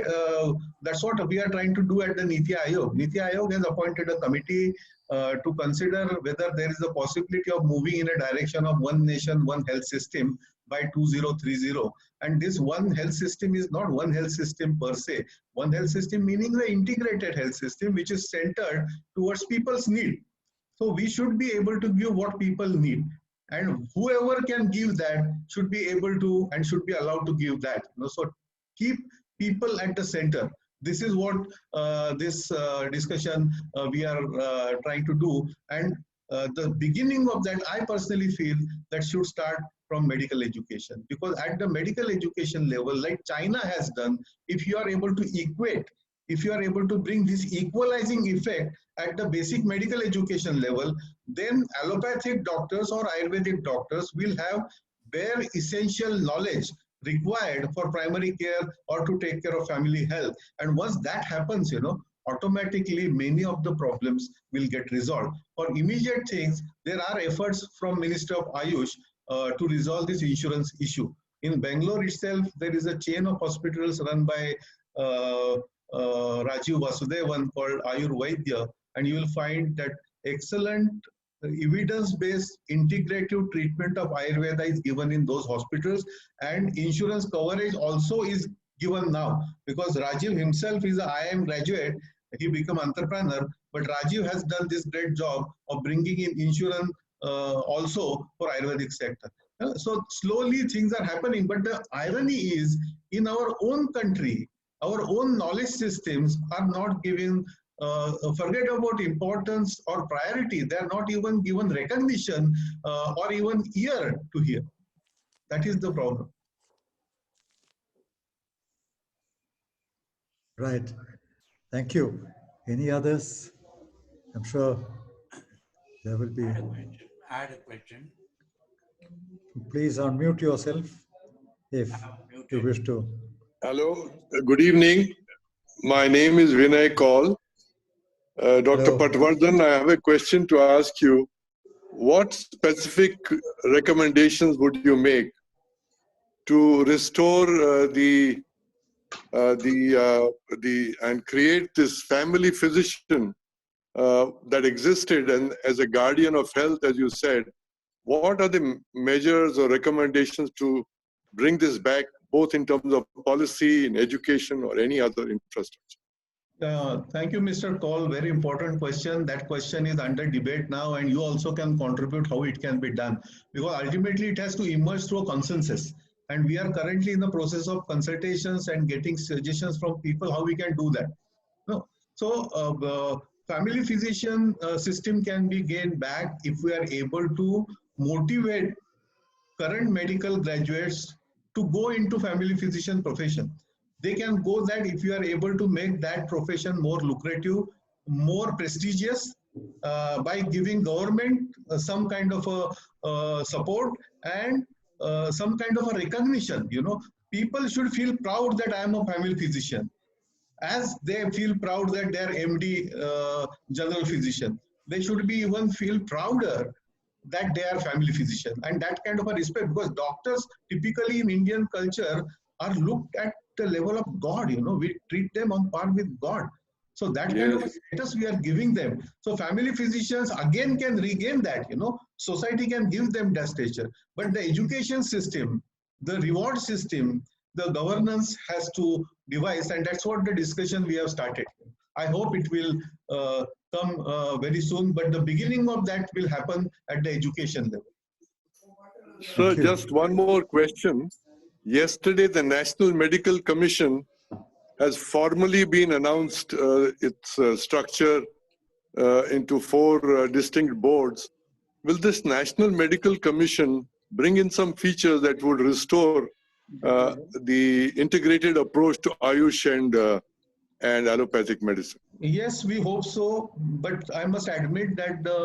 that's what we are trying to do at the Niti Aayog. Niti Aayog has appointed a committee to consider whether there is a possibility of moving in a direction of one nation, one health system by 2030. And this one health system is not one health system per se. One health system meaning the integrated health system, which is centered towards people's need. So we should be able to give what people need. And whoever can give that should be able to and should be allowed to give that. You know, so keep people at the center. This is what this discussion we are trying to do. And the beginning of that, I personally feel that should start from medical education. Because at the medical education level, like China has done, if you are able to equate, if you are able to bring this equalizing effect at the basic medical education level, then allopathic doctors or Ayurvedic doctors will have bare essential knowledge required for primary care or to take care of family health. And once that happens, you know, automatically many of the problems will get resolved. For immediate things, there are efforts from Minister of Ayush to resolve this insurance issue. In Bangalore itself, there is a chain of hospitals run by Rajiv Vasudevan called Ayurvaidya, and you will find that excellent evidence-based integrative treatment of Ayurveda is given in those hospitals, and insurance coverage also is given now, because Rajiv himself is an IIM graduate. He became an entrepreneur, but Rajiv has done this great job of bringing in insurance also for Ayurvedic sector. So slowly things are happening, but the irony is in our own country, our own knowledge systems are not giving, forget about importance or priority, they are not even given recognition or even ear to hear. That is the problem. Right. Thank you. Any others? I'm sure there will be. I had a question. Please unmute yourself if you wish to. Hello, good evening. My name is Vinay Kaul. Dr. Hello. Patwardhan, I have a question to ask you. What specific recommendations would you make to restore and create this family physician that existed, and as a guardian of health, as you said, what are the measures or recommendations to bring this back both in terms of policy, in education, or any other infrastructure? Thank you, Mr. Kaul. Very important question. That question is under debate now, and you also can contribute how it can be done. Because ultimately it has to emerge through a consensus. And we are currently in the process of consultations and getting suggestions from people how we can do that. No. So the family physician system can be gained back if we are able to motivate current medical graduates to go into family physician profession. They can go that if you are able to make that profession more lucrative, more prestigious by giving government some kind of a support and some kind of a recognition. You know, people should feel proud that I am a family physician, as they feel proud that they are MD general physician. They should be even feel prouder that they are family physician, and that kind of a respect, because doctors typically in Indian culture are looked at the level of God. You know, we treat them on par with God. So that kind of a status we are giving them. So family physicians again can regain that. You know, society can give them that stature, but the education system, the reward system, the governance has to devise, and that's what the discussion we have started. I hope it will come very soon, but the beginning of that will happen at the education level. Sir, just one more question. Yesterday, the National Medical Commission has formally been announced its structure into 4 distinct boards. Will this National Medical Commission bring in some features that would restore the integrated approach to Ayush and allopathic medicine? Yes, we hope so, but I must admit that the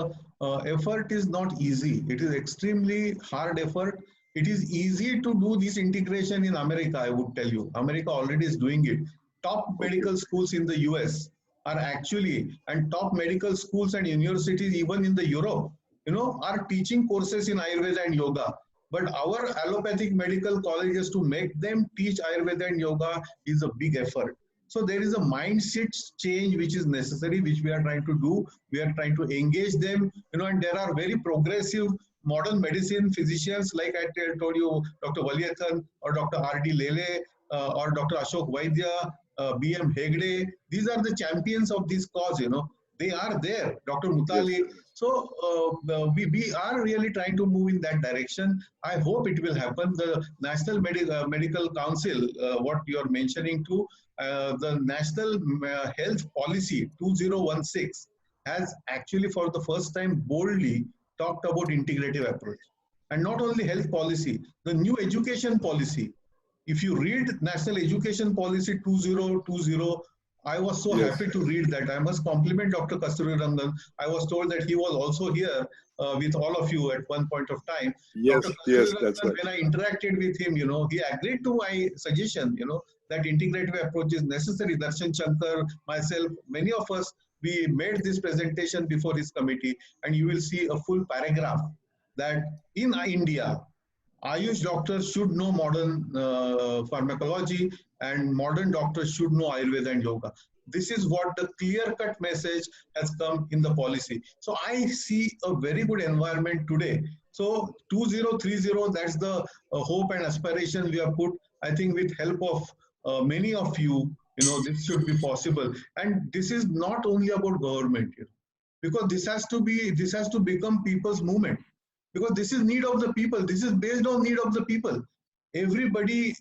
effort is not easy. It is extremely hard effort. It is easy to do this integration in America, I would tell you. America already is doing it. Top medical schools in the US are actually, and top medical schools and universities even in the Europe, you know, are teaching courses in Ayurveda and yoga. But our allopathic medical colleges, to make them teach Ayurveda and yoga is a big effort. So there is a mindset change which is necessary, which we are trying to do. We are trying to engage them, you know, and there are very progressive modern medicine physicians, like I told you, Dr. Valyathan or Dr. R.D. Lele or Dr. Ashok Vaidya, B.M. Hegde. These are the champions of this cause, you know. They are there, Dr. Mutali. Yes. So we are really trying to move in that direction. I hope it will happen. The National Medical Council, what you are mentioning to, the National Health Policy 2016 has actually for the first time boldly talked about integrative approach. And not only health policy, the new education policy. If you read National Education Policy 2020, I was so happy to read that. I must compliment Dr. Kasturi Rangan. I was told that he was also here with all of you at one point of time. Yes, Dr. yes, that's right. When I interacted with him, you know, he agreed to my suggestion, you know, that integrative approach is necessary. Darshan Shankar, myself, many of us, we made this presentation before his committee, and you will see a full paragraph that in India, Ayush doctors should know modern pharmacology, and modern doctors should know Ayurveda and yoga. This is what the clear-cut message has come in the policy. So I see a very good environment today. So 2030, that's the hope and aspiration we have put. I think with help of many of you, you know, this should be possible. And this is not only about government, you know, because this has to become people's movement. Because this is need of the people. This is based on need of the people. Everybody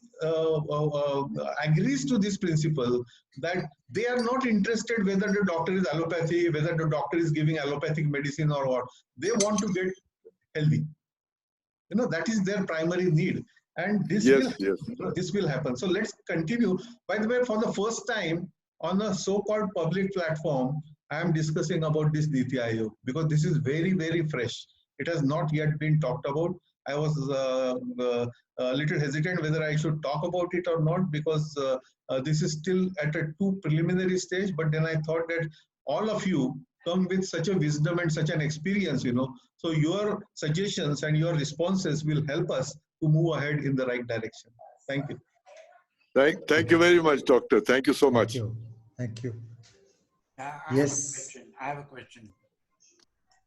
agrees to this principle that they are not interested whether the doctor is allopathy, whether the doctor is giving allopathic medicine or what. They want to get healthy. You know, that is their primary need. And this will happen. So let's continue. By the way, for the first time on a so-called public platform, I am discussing about this Niti Aayog because this is very, very fresh. It has not yet been talked about. I was a little hesitant whether I should talk about it or not, because this is still at a too preliminary stage. But then I thought that all of you come with such a wisdom and such an experience, you know. So your suggestions and your responses will help us to move ahead in the right direction. Thank you. Thank you very much, Doctor. Thank you so much. Thank you. Yes. I have a question.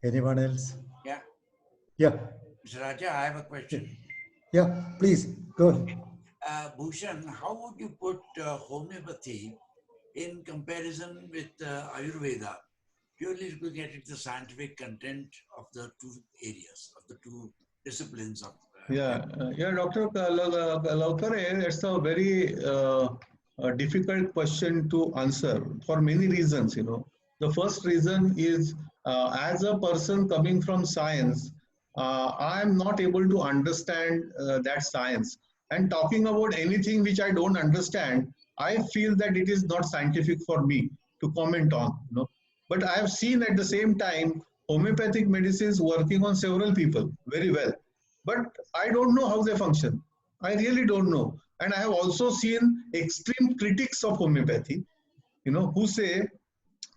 Anyone else? Yeah. Yeah. Mr. Raja, I have a question. Yeah, please go ahead. Bhushan, how would you put homeopathy in comparison with Ayurveda? Purely looking at the scientific content of the two areas, of the two disciplines of. Yeah, Dr. Laukare, it's a very difficult question to answer for many reasons. The first reason is, as a person coming from science, I am not able to understand that science. And talking about anything which I don't understand, I feel that it is not scientific for me to comment on. But I have seen at the same time homeopathic medicines working on several people very well. But I don't know how they function. I really don't know. And I have also seen extreme critics of homeopathy, who say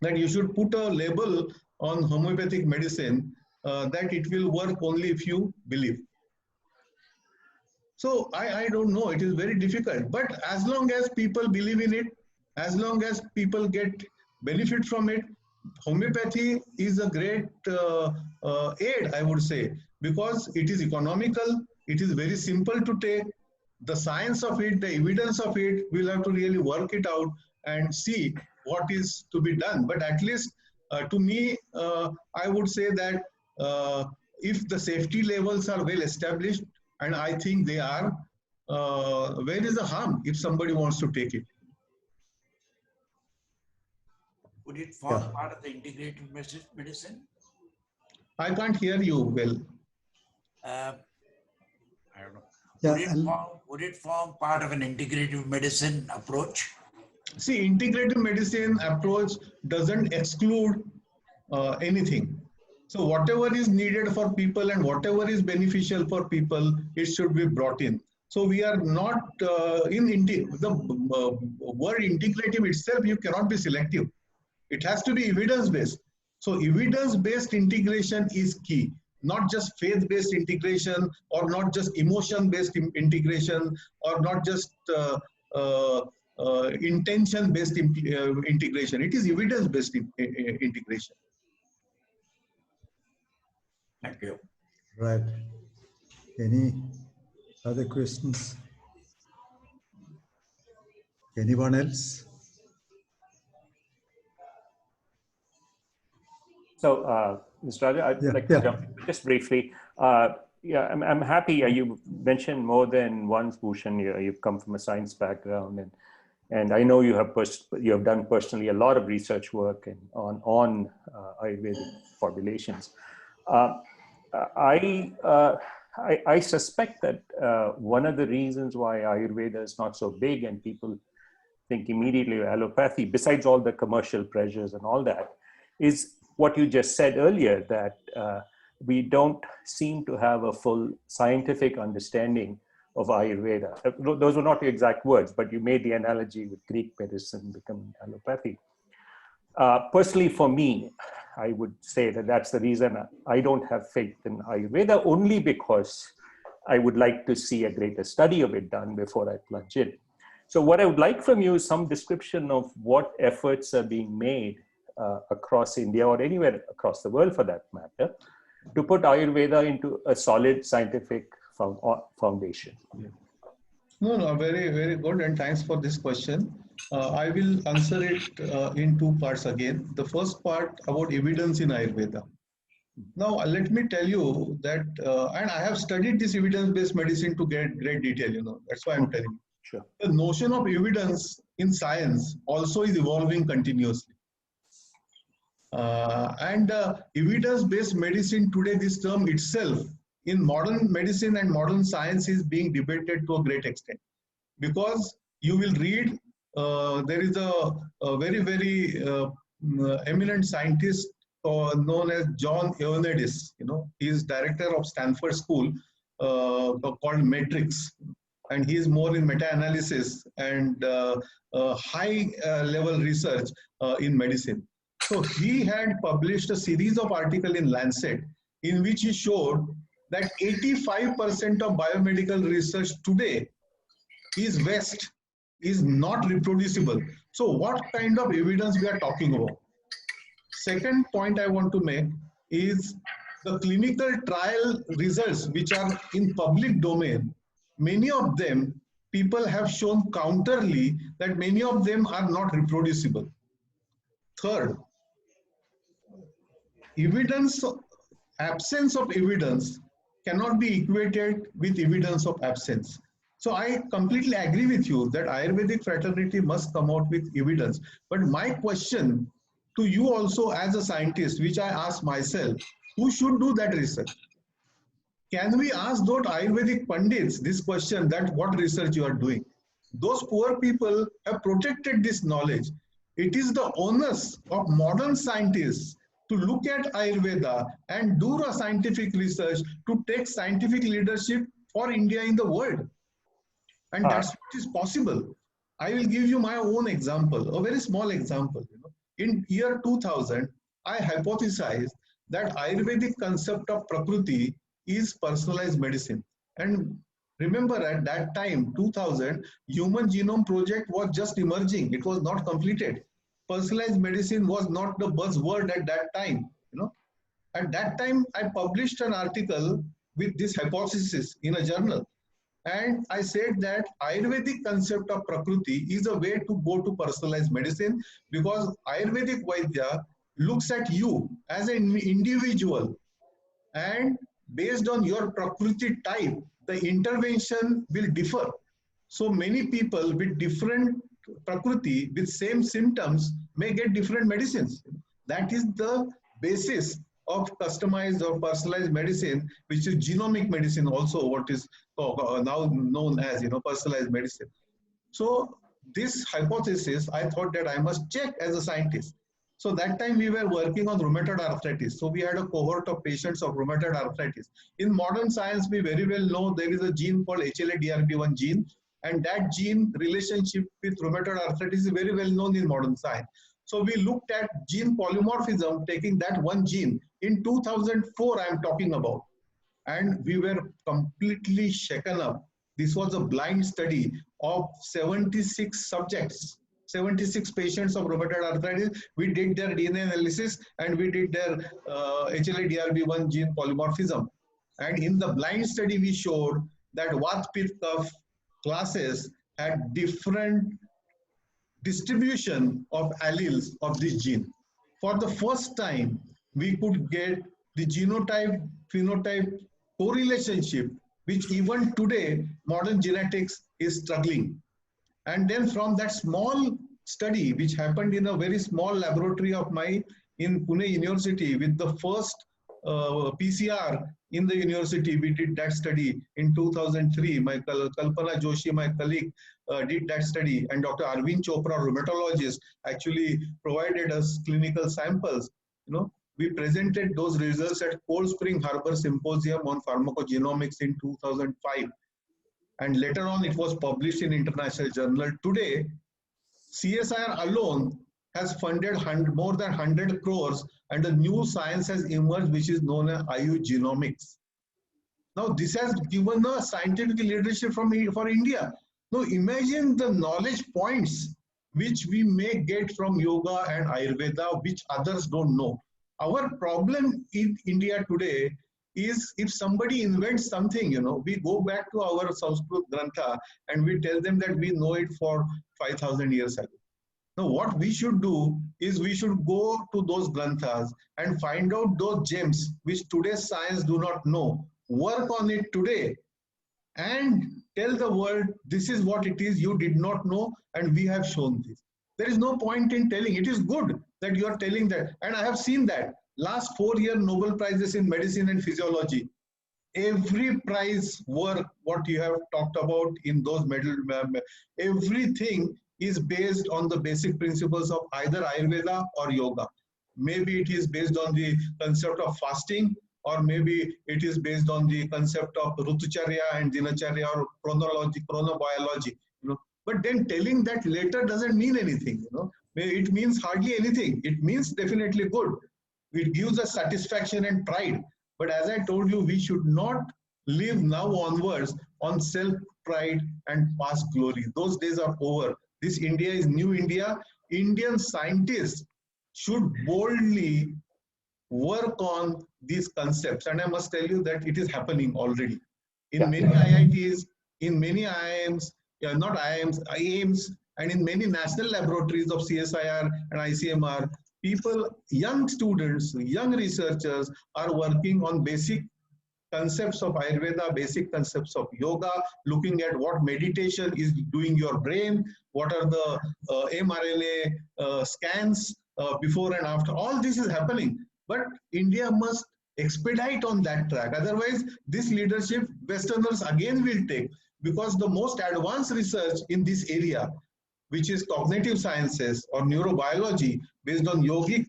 that you should put a label on homeopathic medicine that it will work only if you believe. So I don't know. It is very difficult. But as long as people believe in it, as long as people get benefit from it, homeopathy is a great aid, I would say, because it is economical, it is very simple to take. The science of it, the evidence of it, we'll have to really work it out and see what is to be done. But at least to me, I would say that if the safety levels are well established, and I think they are, where is the harm if somebody wants to take it? Would it form part of the integrative medicine? I can't hear you well. I don't know. Yeah, Would it form part of an integrative medicine approach? See, integrative medicine approach doesn't exclude anything. So whatever is needed for people and whatever is beneficial for people, it should be brought in. So we are not the word integrative itself, you cannot be selective. It has to be evidence-based. So evidence-based integration is key, not just faith-based integration or not just emotion-based integration or not just intention-based integration. It is evidence-based integration. Thank you. right. Any other questions? Anyone else? So, Mr. Raja, I'd like to jump in just briefly. Yeah, I'm happy you mentioned more than once, Bhushan. You've come from a science background, and I know you have done personally a lot of research work on Ayurvedic formulations. I suspect that one of the reasons why Ayurveda is not so big and people think immediately of allopathy, besides all the commercial pressures and all that, is what you just said earlier, that we don't seem to have a full scientific understanding of Ayurveda. Those were not your exact words, but you made the analogy with Greek medicine becoming allopathy. Personally, for me, I would say that that's the reason I don't have faith in Ayurveda, only because I would like to see a greater study of it done before I plunge in. So what I would like from you is some description of what efforts are being made across India or anywhere across the world for that matter, to put Ayurveda into a solid scientific foundation. No, very, very good. And thanks for this question. I will answer it in two parts again. The first part about evidence in Ayurveda. Now, let me tell you that, and I have studied this evidence-based medicine to get great detail, that's why I'm telling you. Sure. The notion of evidence in science also is evolving continuously. And evidence-based medicine today, this term itself, in modern medicine and modern science is being debated to a great extent. Because you will read, there is a very, very eminent scientist known as John Ioannidis. He is director of Stanford School called Matrix. And he is more in meta-analysis and high-level research in medicine. So he had published a series of articles in Lancet in which he showed that 85% of biomedical research today is waste, is not reproducible. So what kind of evidence we are talking about? Second point I want to make is the clinical trial results which are in public domain. Many of them, people have shown counterly that many of them are not reproducible. Third, absence of evidence cannot be equated with evidence of absence. So I completely agree with you that Ayurvedic fraternity must come out with evidence. But my question to you also as a scientist, which I ask myself, who should do that research? Can we ask those Ayurvedic Pandits this question, that what research you are doing? Those poor people have protected this knowledge. It is the onus of modern scientists to look at Ayurveda and do a scientific research to take scientific leadership for India in the world. And that's what is possible. I will give you my own example, a very small example. In year 2000, I hypothesized that Ayurvedic concept of Prakriti is personalized medicine. And remember, at that time, 2000, Human Genome Project was just emerging. It was not completed. Personalized medicine was not the buzzword at that time. At that time, I published an article with this hypothesis in a journal. And I said that Ayurvedic concept of Prakriti is a way to go to personalized medicine, because Ayurvedic Vaidya looks at you as an individual, and based on your Prakriti type, the intervention will differ. So many people with different Prakriti, with same symptoms, may get different medicines. That is the basis of customized or personalized medicine, which is genomic medicine, also what is now known as personalized medicine. So this hypothesis, I thought that I must check as a scientist. So that time we were working on rheumatoid arthritis. So we had a cohort of patients of rheumatoid arthritis. In modern science, we very well know there is a gene called HLA-DRB1 gene, and that gene relationship with rheumatoid arthritis is very well known in modern science. So we looked at gene polymorphism, taking that one gene. In 2004, I am talking about. And we were completely shaken up. This was a blind study of 76 subjects, 76 patients of rheumatoid arthritis. We did their DNA analysis and we did their HLA-DRB1 gene polymorphism. And in the blind study, we showed that Vat, Pitta, Kapha classes had different distribution of alleles of this gene. For the first time, we could get the genotype-phenotype correlationship, which even today, modern genetics is struggling. And then from that small study, which happened in a very small laboratory of mine in Pune University, with the first PCR in the university, we did that study in 2003. My Kalpana Joshi, my colleague, did that study, and Dr. Arvind Chopra, rheumatologist, actually provided us clinical samples. We presented those results at Cold Spring Harbor Symposium on Pharmacogenomics in 2005. And later on, it was published in International Journal. Today, CSIR alone has funded more than 100 crores, and a new science has emerged, which is known as IU Genomics. Now, this has given a scientific leadership for India. Now, imagine the knowledge points which we may get from yoga and Ayurveda, which others don't know. Our problem in India today is, if somebody invents something, we go back to our Sanskrit Grantha and we tell them that we know it for 5,000 years ago. Now, what we should do is we should go to those Granthas and find out those gems which today's science do not know. Work on it today and tell the world, this is what it is you did not know, and we have shown this. There is no point in telling. It is good that you are telling that. And I have seen that. Last 4-year Nobel Prizes in medicine and physiology, every prize work, what you have talked about in those medal, everything is based on the basic principles of either Ayurveda or yoga. Maybe it is based on the concept of fasting, or maybe it is based on the concept of Rutucharya and Dinacharya, or chronobiology. But then telling that later doesn't mean anything. It means hardly anything. It means definitely good. It gives us satisfaction and pride. But as I told you, we should not live now onwards on self-pride and past glory. Those days are over. This India is new India. Indian scientists should boldly work on these concepts. And I must tell you that it is happening already. In many IITs, in many IIMs, not IIMs, IAIMS, and in many national laboratories of CSIR and ICMR, young students, young researchers are working on basic concepts of Ayurveda, basic concepts of yoga, looking at what meditation is doing your brain, what are the mRNA scans before and after. All this is happening. But India must expedite on that track. Otherwise, this leadership Westerners again will take, because the most advanced research in this area, which is cognitive sciences or neurobiology based on yogic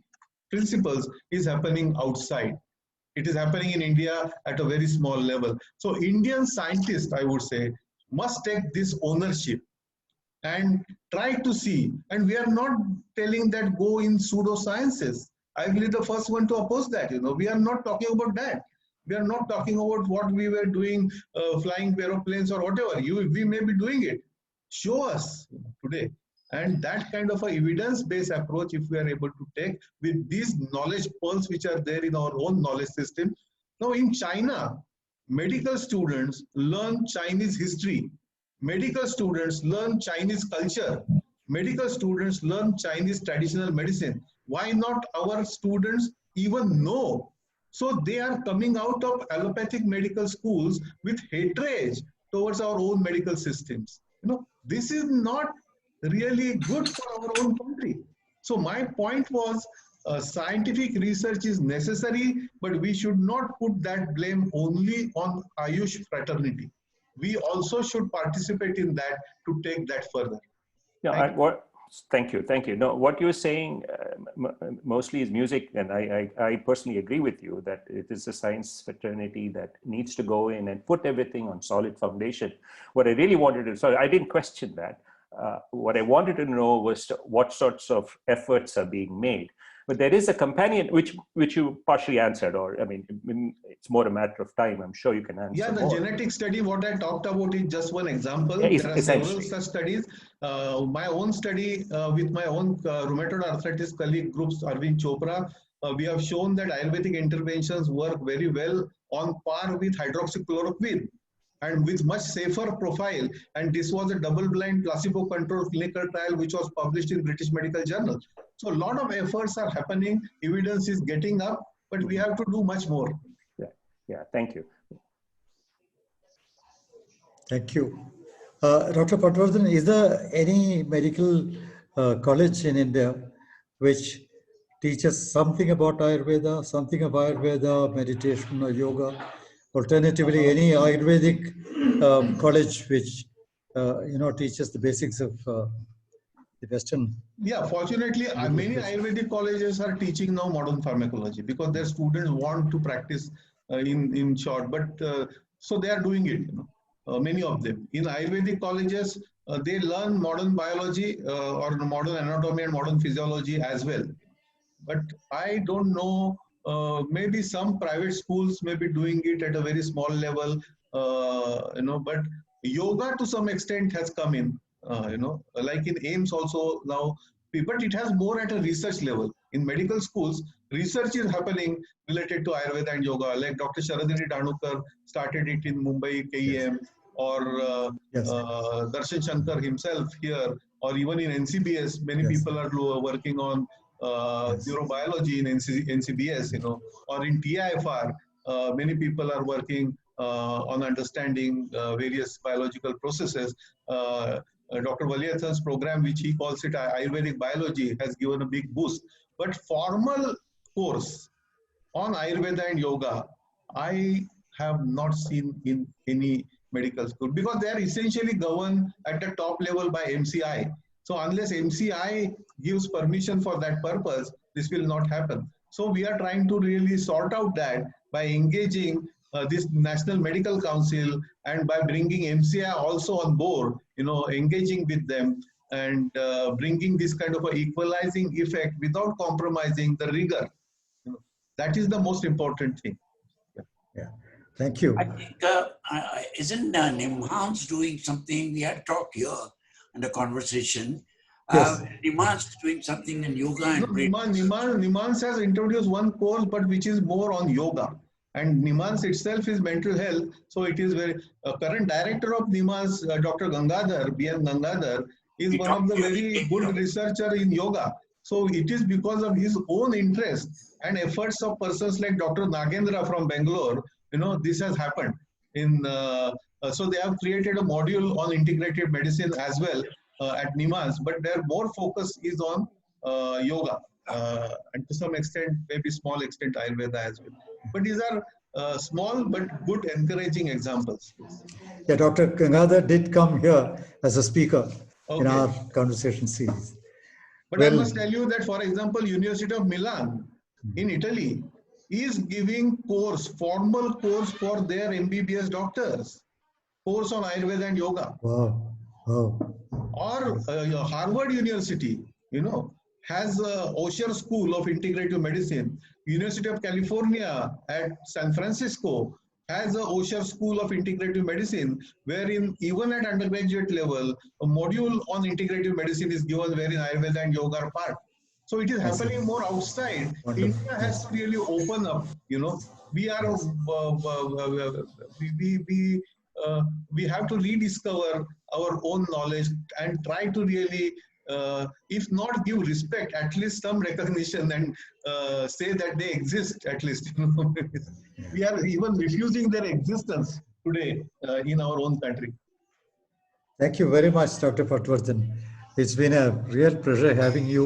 principles, is happening outside. It is happening in India at a very small level. So Indian scientists, I would say, must take this ownership and try to see. And we are not telling that go in pseudosciences. I will be the first one to oppose that. We are not talking about that. We are not talking about what we were doing, flying aeroplanes or whatever. We may be doing it. Show us today. And that kind of a evidence-based approach, if we are able to take with these knowledge pearls which are there in our own knowledge system. Now in China, medical students learn Chinese history. Medical students learn Chinese culture. Medical students learn Chinese traditional medicine. Why not our students even know? So they are coming out of allopathic medical schools with hatred towards our own medical systems. This is not really good for our own country. So my point was, scientific research is necessary, but we should not put that blame only on Ayush fraternity. We also should participate in that to take that further. Yeah, thank you. No, what you're saying mostly is music, and I personally agree with you that it is a science fraternity that needs to go in and put everything on solid foundation. What I really wanted to, sorry, I didn't question that. What I wanted to know was what sorts of efforts are being made. But there is a companion, which you partially answered, or I mean, it's more a matter of time. I'm sure you can answer. Yeah, the more. genetic study, what I talked about is just one example. Yeah, there are several such studies. My own study with my own rheumatoid arthritis colleague groups, Arvind Chopra, we have shown that Ayurvedic interventions work very well on par with hydroxychloroquine, and with much safer profile. And this was a double-blind placebo-controlled clinical trial which was published in British Medical Journal. So a lot of efforts are happening, evidence is getting up, but we have to do much more. Yeah, thank you. Thank you. Dr. Patwardhan, is there any medical college in India which teaches something about Ayurveda, something of Ayurveda, meditation or yoga? Alternatively, any Ayurvedic college which teaches the basics of the Western. Yeah, fortunately, many Ayurvedic colleges are teaching now modern pharmacology because their students want to practice in short. But so they are doing it. Many of them in Ayurvedic colleges they learn modern biology or modern anatomy and modern physiology as well. But I don't know. Maybe some private schools may be doing it at a very small level, but yoga to some extent has come in, like in AIIMS also now, but it has more at a research level. In medical schools, research is happening related to Ayurveda and yoga, like Dr. Sharadini Dhanukar started it in Mumbai KEM, or Darshan Shankar himself here, or even in NCBS, many people are working on neurobiology in NCBS, or in TIFR, many people are working on understanding various biological processes. Dr. Valiathan's program, which he calls it Ayurvedic biology, has given a big boost. But formal course on Ayurveda and yoga, I have not seen in any medical school, because they are essentially governed at the top level by MCI. So unless MCI gives permission for that purpose, this will not happen. So we are trying to really sort out that by engaging this National Medical Council and by bringing MCI also on board, engaging with them and bringing this kind of a equalizing effect without compromising the rigor. That is the most important thing. Yeah. Thank you. I think, isn't Nimhans doing something? We had talked here in the conversation. Yes. Nimhans doing something in yoga and Nimhans has introduced one course, but which is more on yoga. And NIMHANS itself is mental health. So it is very, current director of NIMHANS, Dr. Gangadhar, B.N. Gangadhar, is He one of talked the to you, very he came good here. researcher in yoga. So it is because of his own interest and efforts of persons like Dr. Nagendra from Bangalore, this has happened. So they have created a module on integrative medicine as well at NIMHANS, but their more focus is on yoga, and to some extent, maybe small extent, Ayurveda as well. But these are small but good encouraging examples. Yes. Yeah, Dr. Gangadhar did come here as a speaker in Okay. our conversation series. But I Well, must tell you that, for example, University of Milan in Italy is giving formal course for their MBBS doctors, course on Ayurveda and yoga. wow, wow. Or Harvard University, has a Osher School of Integrative Medicine. University of California at San Francisco has a Osher School of Integrative Medicine, wherein even at undergraduate level, a module on integrative medicine is given, wherein Ayurveda and yoga are part. So it is I see. happening more outside. Wonderful. India has to really open up. We are Yes. we have to rediscover our own knowledge and try to really, if not give respect, at least some recognition, and say that they exist at least. We are even refusing their existence today in our own country. Thank you very much, Dr. Patwardhan. It's been a real pleasure having you,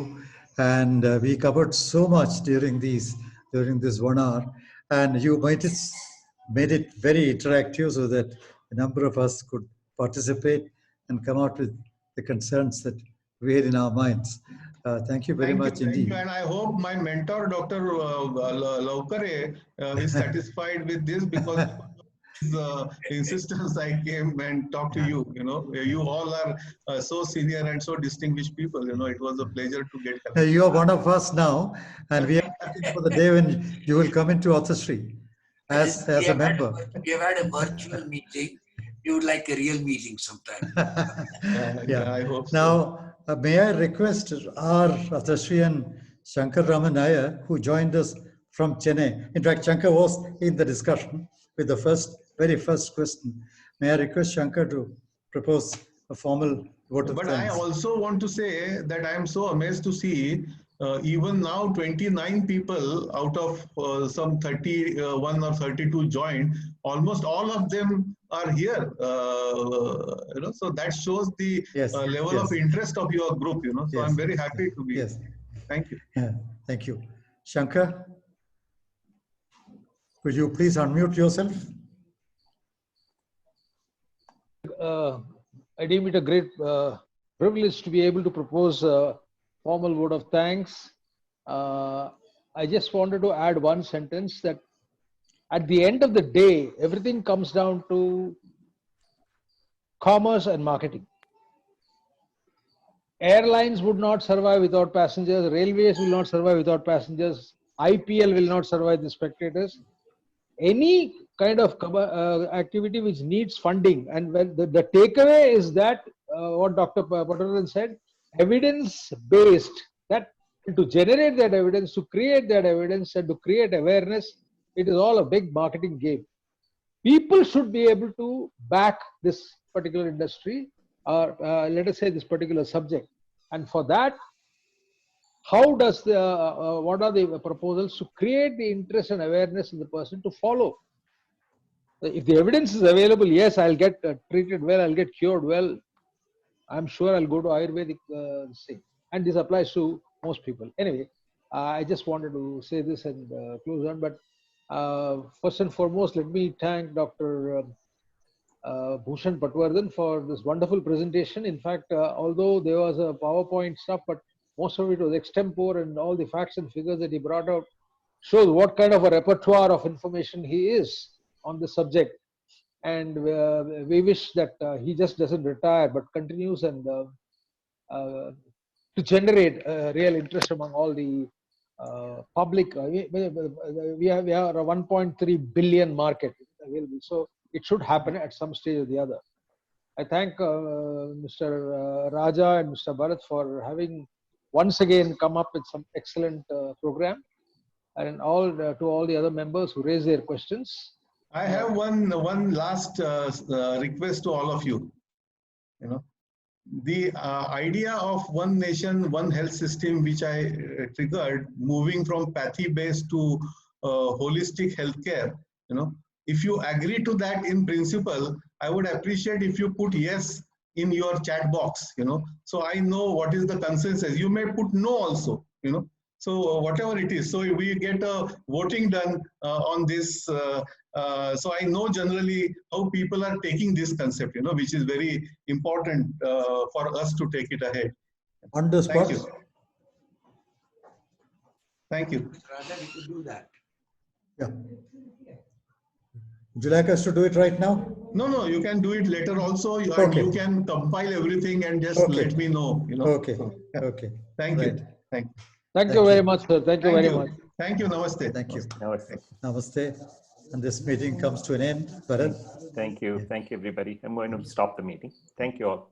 and we covered so much during this 1 hour, and you made it very interactive so that a number of us could participate and come out with the concerns that we had in our minds. Thank you very much Thank indeed. you, and I hope my mentor, Dr. Laukare, is satisfied with this, because his insistence I came and talked to you. You all are so senior and so distinguished people. It was a pleasure to get connected. You are one of us now, and we are waiting for the day when you will come into Authorshri as a member. We have had a virtual meeting. You would like a real meeting sometime. Yeah. I hope so. Now, may I request our Athashriyan Shankar Raman Iyer, who joined us from Chennai. In fact, Shankar was in the discussion with the very first question. May I request Shankar to propose a formal vote of But thanks? I also want to say that I am so amazed to see even now 29 people out of some 31 or 32 joined. Almost all of them are here. So that shows the Yes, level yes. of interest of your group. So Yes. I'm very happy to be. Yes. Thank you. Yeah, thank you. Shankar, could you please unmute yourself? I deem it a great privilege to be able to propose a formal vote of thanks. I just wanted to add one sentence that at the end of the day, everything comes down to commerce and marketing. Airlines would not survive without passengers. Railways will not survive without passengers. IPL will not survive the spectators. Any kind of activity which needs funding, and when the takeaway is that what Dr. Patwardhan said, evidence-based, that to generate that evidence, to create that evidence, and to create awareness, it is all a big marketing game. People should be able to back this particular industry, or let us say this particular subject, and for that, how does what are the proposals to create the interest and awareness in the person to follow? If the evidence is available, yes, I'll get treated well, I'll get cured well. I'm sure I'll go to Ayurvedic thing. And this applies to most people. Anyway, I just wanted to say this and close on. But first and foremost, let me thank Dr. Bhushan Patwardhan for this wonderful presentation. In fact, although there was a PowerPoint stuff, but most of it was extempore, and all the facts and figures that he brought out shows what kind of a repertoire of information he is on the subject. And we wish that he just doesn't retire but continues and to generate real interest among all the public. We have a 1.3 billion market available, so it should happen at some stage or the other. I thank Mr. Raja and Mr. Bharat for having once again come up with some excellent program. and all to all the other members who raised their questions. I have one last request to all of you. You know, the idea of one nation, one health system, which I triggered, moving from pathy-based to holistic healthcare. You know, if you agree to that in principle, I would appreciate if you put yes in your chat box. You know, so I know what is the consensus. You may put no also. You know. So whatever it is, so we get a voting done on this. So I know generally how people are taking this concept, you know, which is very important for us to take it ahead. On the spot. Thank you. Thank you. Raja, we could do that. Yeah. Would you like us to do it right now? No, you can do it later also. You, Okay. you can compile everything and just Okay. let me know, you know. Okay. Yeah. Okay. Thank Right. you. Thank you. Thank you very much, sir. Thank you very much. Thank you. Namaste. Thank you. Namaste. Namaste. And this meeting comes to an end. Bharat? Thank you. Thank you, everybody. I'm going to stop the meeting. Thank you all.